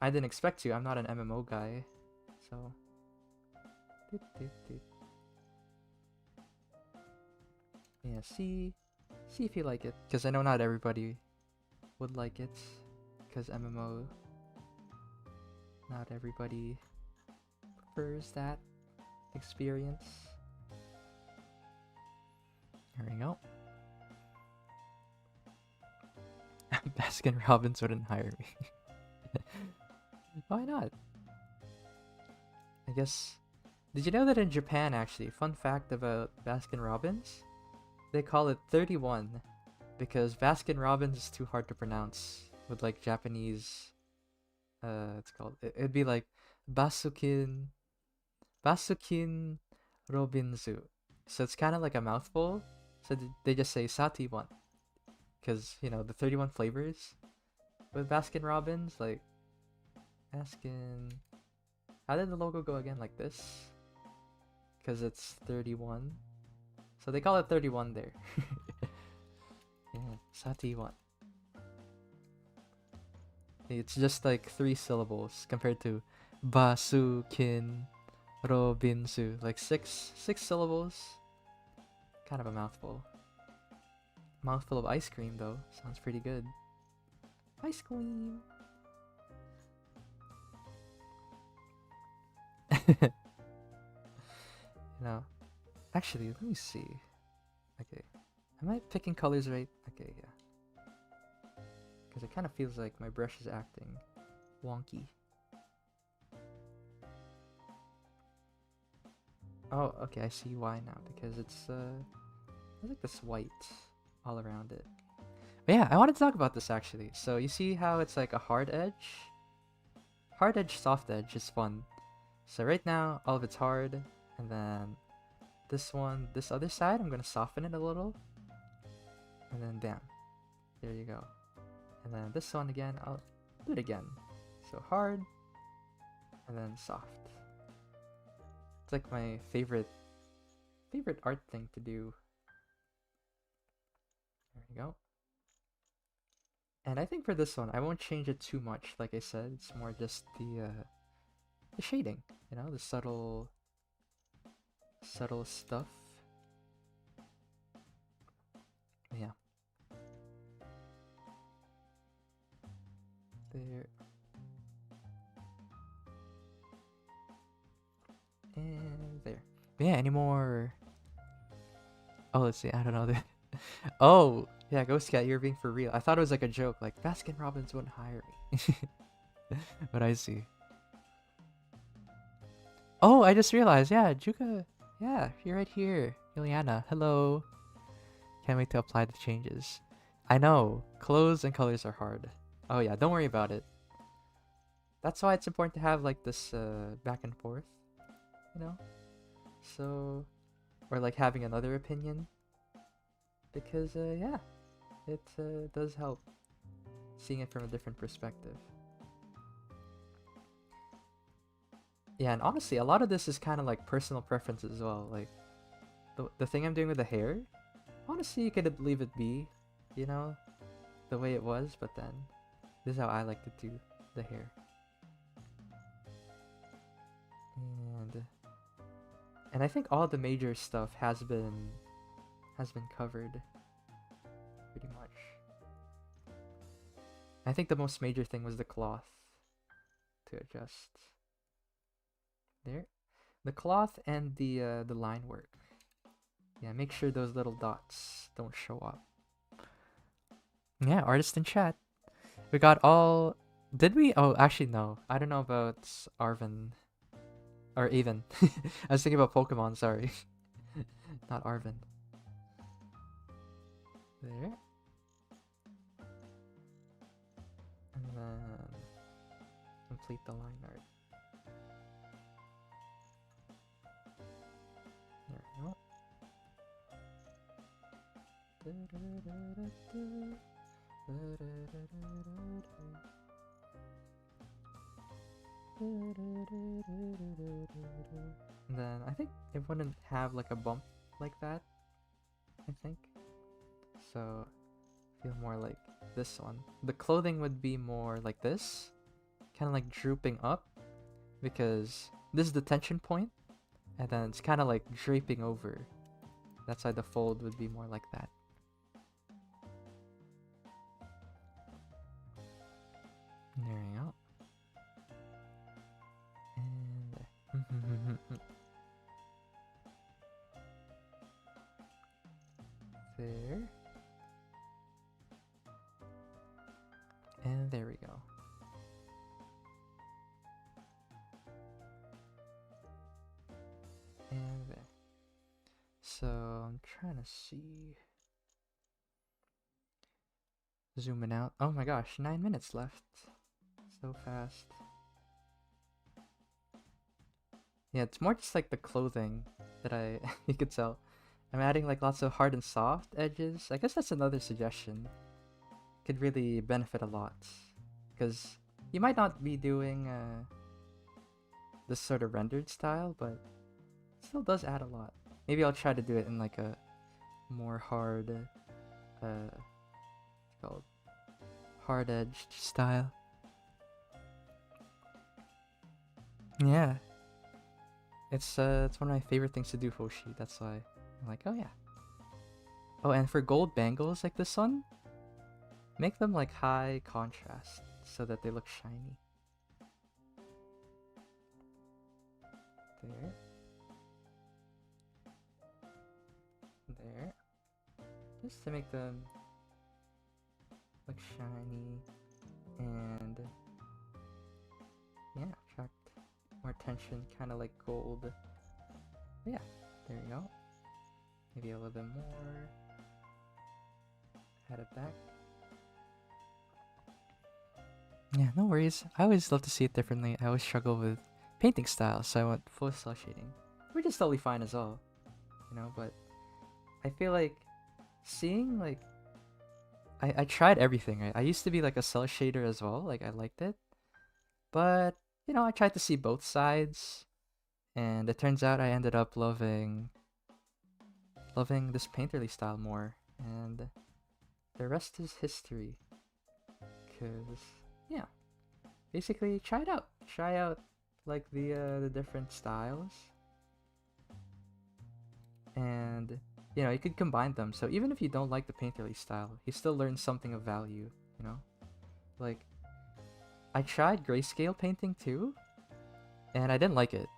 I didn't expect to. I'm not an MMO guy, so. Yeah, see if you like it, because I know not everybody would like it, because MMO, not everybody prefers that experience. There we go. Baskin Robbins wouldn't hire me. Why not? I guess. Did you know that in Japan, actually, fun fact about Baskin Robbins? They call it 31 because Baskin Robbins is too hard to pronounce with like Japanese. It's called. It'd be like Basukin Robinzu. So it's kind of like a mouthful. So they just say Sati-one. Because, you know, the 31 flavors with Baskin Robbins, like Baskin. How did the logo go again? Like this? Because it's 31. So they call it 31 there. Yeah, Sati-one. It's just like 3 syllables compared to Basukin Robinsu. Like six syllables. Kind of a mouthful. Mouthful of ice cream though. Sounds pretty good. Ice cream. No. Actually, let me see. Okay. Am I picking colors right? Okay, yeah. Because it kind of feels like my brush is acting wonky. Oh, okay, I see why now. Because it's like this white all around it. But yeah, I wanted to talk about this actually. So you see how it's like a hard edge? Hard edge, soft edge is fun. So right now, all of it's hard. And then this one, this other side, I'm going to soften it a little. And then bam. There you go. And then this one again, I'll do it again. So hard. And then soft. It's like my favorite art thing to do. There we go. And I think for this one, I won't change it too much. Like I said, it's more just the shading. You know, the subtle stuff. Yeah. There. And there. Yeah, any more? Oh, let's see. I don't know. Oh, yeah, Ghost Cat, you're being for real. I thought it was like a joke, like Baskin Robbins wouldn't hire me. But I see. Oh, I just realized. Yeah, Juukart. Yeah, you're right here. Jullyana, hello. Can't wait to apply the changes. I know, clothes and colors are hard. Oh yeah, don't worry about it. That's why it's important to have like this back and forth, you know? So, or like having another opinion. Because yeah, it does help seeing it from a different perspective. Yeah, and honestly, a lot of this is kind of like personal preference as well. Like, the thing I'm doing with the hair, honestly, you could leave it be, you know, the way it was, but then this is how I like to do the hair. And I think all the major stuff has been covered pretty much. I think the most major thing was the cloth to adjust. There, the cloth and the line work. Yeah, make sure those little dots don't show up. Yeah, artist in chat. We got all. Did we? Oh, actually no. I don't know about Aven. Or Aven. I was thinking about Pokemon. Sorry, not Arven. There. And then complete the line art. There we go. And then I think it wouldn't have like a bump like that, I think. So feel more like this one. The clothing would be more like this, kind of like drooping up, because this is the tension point, and then it's kind of like draping over. That's why the fold would be more like that. There we go. And there. And there we go. And there. So I'm trying to see. Zooming out. Oh my gosh, 9 minutes left. So fast. Yeah, it's more just like the clothing that you could tell. I'm adding like lots of hard and soft edges. I guess that's another suggestion. Could really benefit a lot. Because you might not be doing this sort of rendered style, but it still does add a lot. Maybe I'll try to do it in like a more hard, what's it called? Hard-edged style. Yeah. It's one of my favorite things to do, Hoshi. That's why I'm like, oh yeah. Oh, and for gold bangles like this one, make them like high contrast so that they look shiny. There. There. Just to make them look shiny and yeah, attract more attention, kind of like gold. But yeah, there you go. Maybe a little bit more. Add it back. Yeah, no worries. I always love to see it differently. I always struggle with painting style, so I went full cell shading, which is totally fine as well, you know. But I feel like seeing like I tried everything. Right? I used to be like a cell shader as well. Like I liked it, but you know I tried to see both sides, and it turns out I ended up loving this painterly style more, and the rest is history. Cause yeah, basically try it out. Try out like the different styles, and you know you could combine them. So even if you don't like the painterly style, you still learn something of value. You know, like I tried grayscale painting too, and I didn't like it.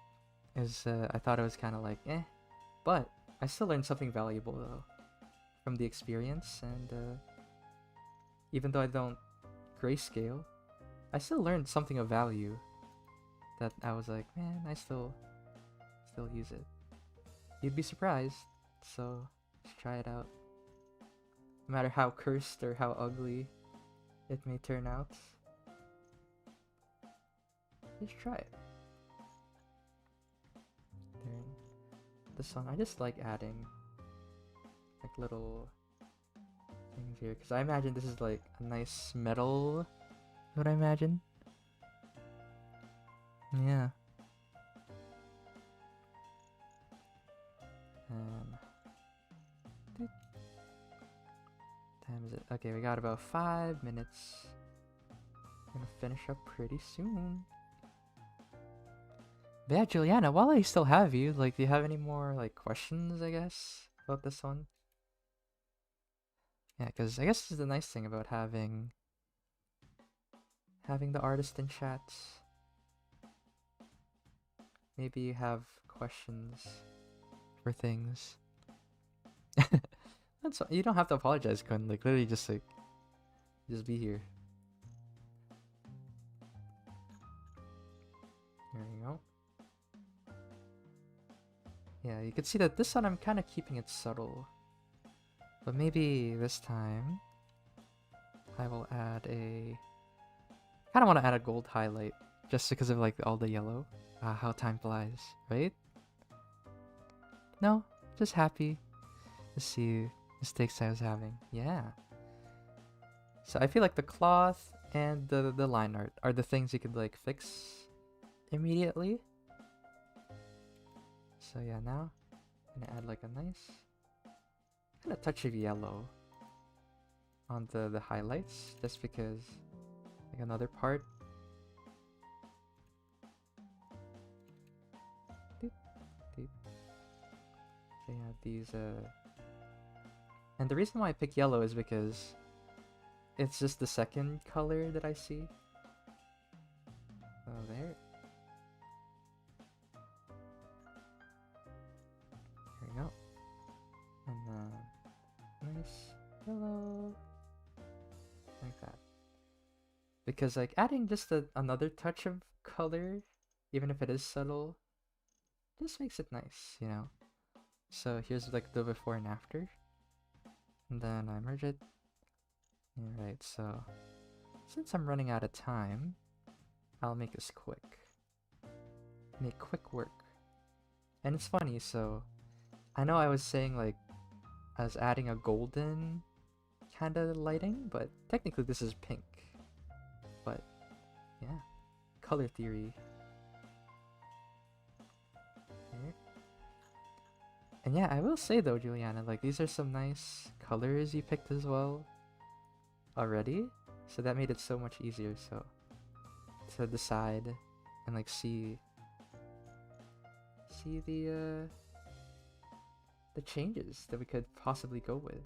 I thought it was kind of like eh, but I still learned something valuable though from the experience, and even though I don't grayscale, I still learned something of value that I was like, man, I still use it. You'd be surprised, so just try it out. No matter how cursed or how ugly it may turn out, just try it. Then this one, I just like adding like little things here, because I imagine this is like a nice metal, what I imagine. Yeah. Time is it? Okay, we got about 5 minutes. Gonna finish up pretty soon. But yeah, Jullyana, while I still have you, like, do you have any more like questions, I guess, about this one? Yeah, because I guess this is the nice thing about having the artist in chats. Maybe you have questions for things. That's you don't have to apologize, Kun. Like literally, just be here. There you go. Yeah, you can see that this one I'm kind of keeping it subtle. But maybe this time I will add a... kind of want to add a gold highlight just because of like all the yellow. How time flies, right? No, just happy to see mistakes I was having. Yeah. So I feel like the cloth and the line art are the things you could like fix immediately. So yeah, now I'm gonna add like a nice kind of touch of yellow on the highlights, just because like another part. Doop, doop. So yeah, these and the reason why I pick yellow is because it's just the second color that I see. So there. There we go. And then nice yellow. Like that. Because like adding just another touch of color, even if it is subtle, just makes it nice, you know? So here's like the before and after. And then I merge it. Alright, so since I'm running out of time, I'll make this quick. Make quick work. And it's funny, so I know I was saying like I was adding a golden kind of lighting, but technically this is pink. But yeah, color theory. Okay. And yeah, I will say though, Jullyana, like these are some nice colors you picked as well already, so that made it so much easier so to decide and like see the changes that we could possibly go with.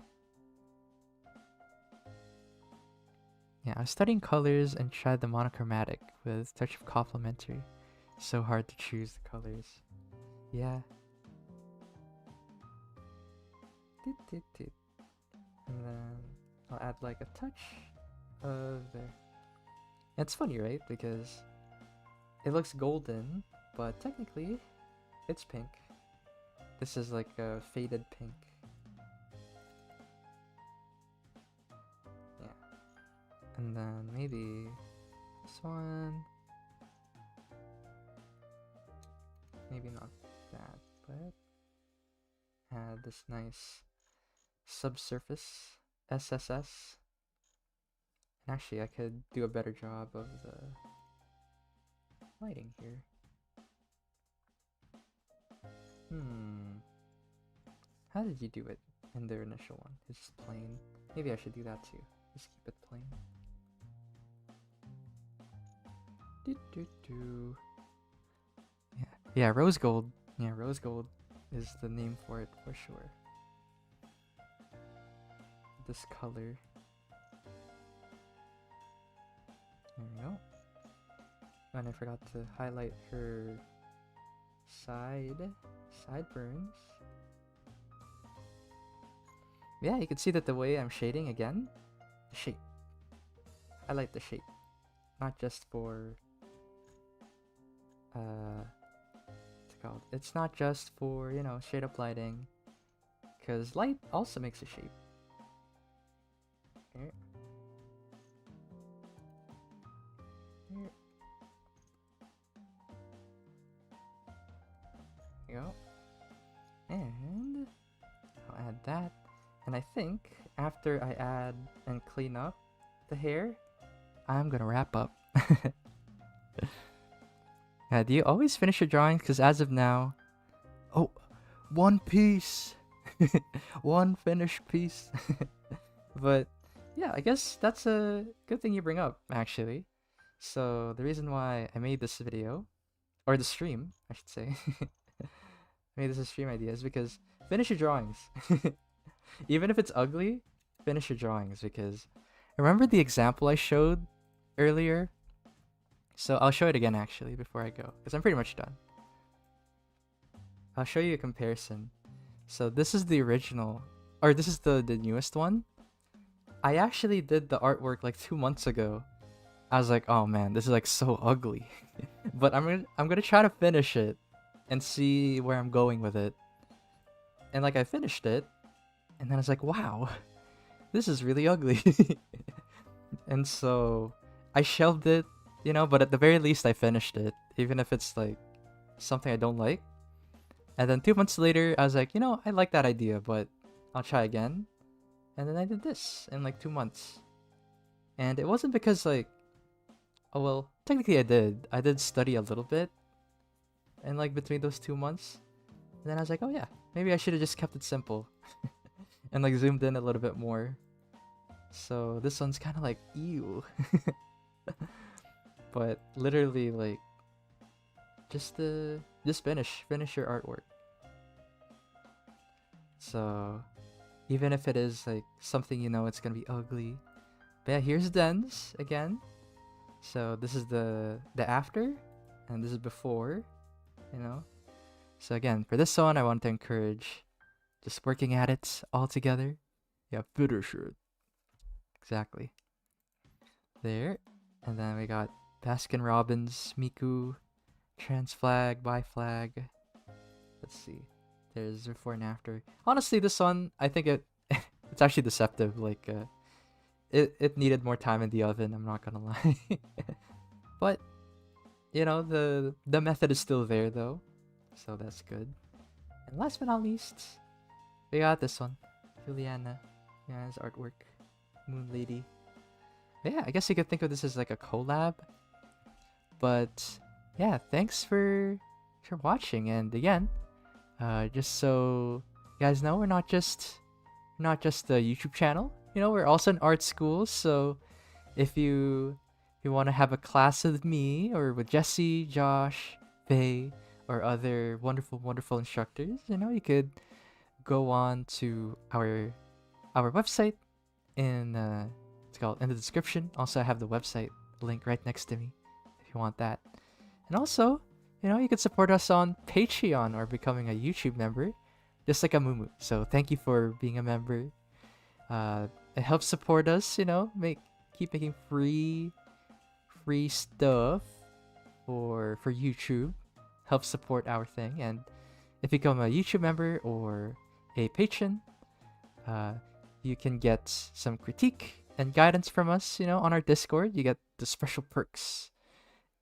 Yeah, I was studying colors and tried the monochromatic with touch of complementary. So hard to choose the colors. Yeah. Doot, doot, doot. And then I'll add like a touch of there. And it's funny, right? Because it looks golden, but technically it's pink. This is like a faded pink. Yeah. And then maybe this one. Maybe not that, but add this nice subsurface SSS. And actually, I could do a better job of the lighting here. How did you do it in their initial one? It's just plain. Maybe I should do that too. Just keep it plain. Yeah, rose gold. Yeah, rose gold is the name for it for sure. This color. There we go. And I forgot to highlight her sideburns. Yeah, you can see that the way I'm shading again, the shape. I like the shape, not just for what's it called? It's not just for, you know, straight up lighting, because light also makes a shape. Here. Here. There you go. And I'll add that. And I think after I add and clean up the hair, I'm gonna wrap up. Yeah, do you always finish your drawings? Because as of now... Oh! One piece! One finished piece! But yeah, I guess that's a good thing you bring up, actually. So the reason why I made this video, or the stream, I should say, made this a stream idea is because finish your drawings. Even if it's ugly, finish your drawings, because remember the example I showed earlier? So I'll show it again actually before I go, because I'm pretty much done. I'll show you a comparison. So this is the original, or this is the newest one. I actually did the artwork like 2 months ago. I was like, oh man, this is like so ugly. But I'm gonna try to finish it and see where I'm going with it. And like I finished it, And then I was like, wow, this is really ugly. And so I shelved it, you know, but at the very least I finished it, even if it's like something I don't like. And then 2 months later, I was like, you know, I like that idea, but I'll try again. And then I did this in like 2 months. And it wasn't because like, oh well, technically I did. I did study a little bit, and like between those 2 months. And then I was like, oh yeah, maybe I should have just kept it simple, and like zoomed in a little bit more. So this one's kind of like ew, but literally like just finish your artwork. So even if it is like something you know it's gonna be ugly, but yeah, here's Den's again. So this is the after, and this is before, you know. So again, for this one, I want to encourage just working at it all together. Yeah, finish it. Exactly. There. And then we got Baskin Robbins, Miku, trans flag, bi flag. Let's see. There's before and after. Honestly, this one, I think it's actually deceptive. Like, it needed more time in the oven, I'm not gonna lie. But, you know, the method is still there though. So that's good. And last but not least, we got this one. Jullyana. Yeah, his artwork. Moon Lady. Yeah, I guess you could think of this as like a collab. But yeah, thanks for watching. And again, just so you guys know, we're not just a YouTube channel. You know, we're also an art school. So if you want to have a class with me or with Jesse, Josh, Faye, or other wonderful instructors, you know, you could go on to our website in it's called in the description. Also, I have the website link right next to me if you want that. And also, you know, you can support us on Patreon or becoming a YouTube member, just like a Mumu. So thank you for being a member. It helps support us, you know, keep making free stuff for YouTube. Help support our thing. And if you become a YouTube member or a patron, you can get some critique and guidance from us, you know, on our Discord. You get the special perks,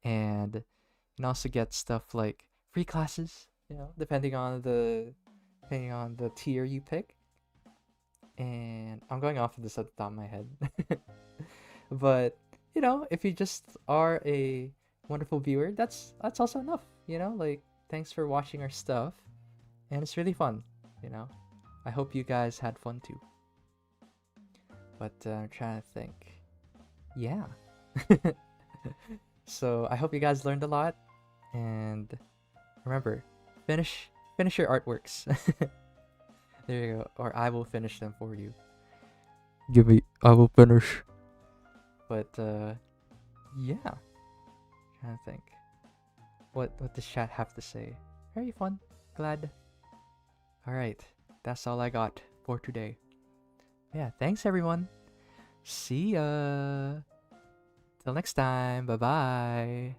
and you can also get stuff like free classes, you know, depending on the tier you pick. And I'm going off of this at the top of my head. But you know, if you just are a wonderful viewer, that's also enough, you know. Like, thanks for watching our stuff, and it's really fun, you know. I hope you guys had fun too. But I'm trying to think. Yeah. So I hope you guys learned a lot, and remember, finish your artworks. There you go. Or I will finish them for you. I will finish. But yeah. Trying to think. What does chat have to say? Very fun. Glad. Alright. That's all I got for today. Yeah, thanks everyone. See ya. Till next time. Bye bye.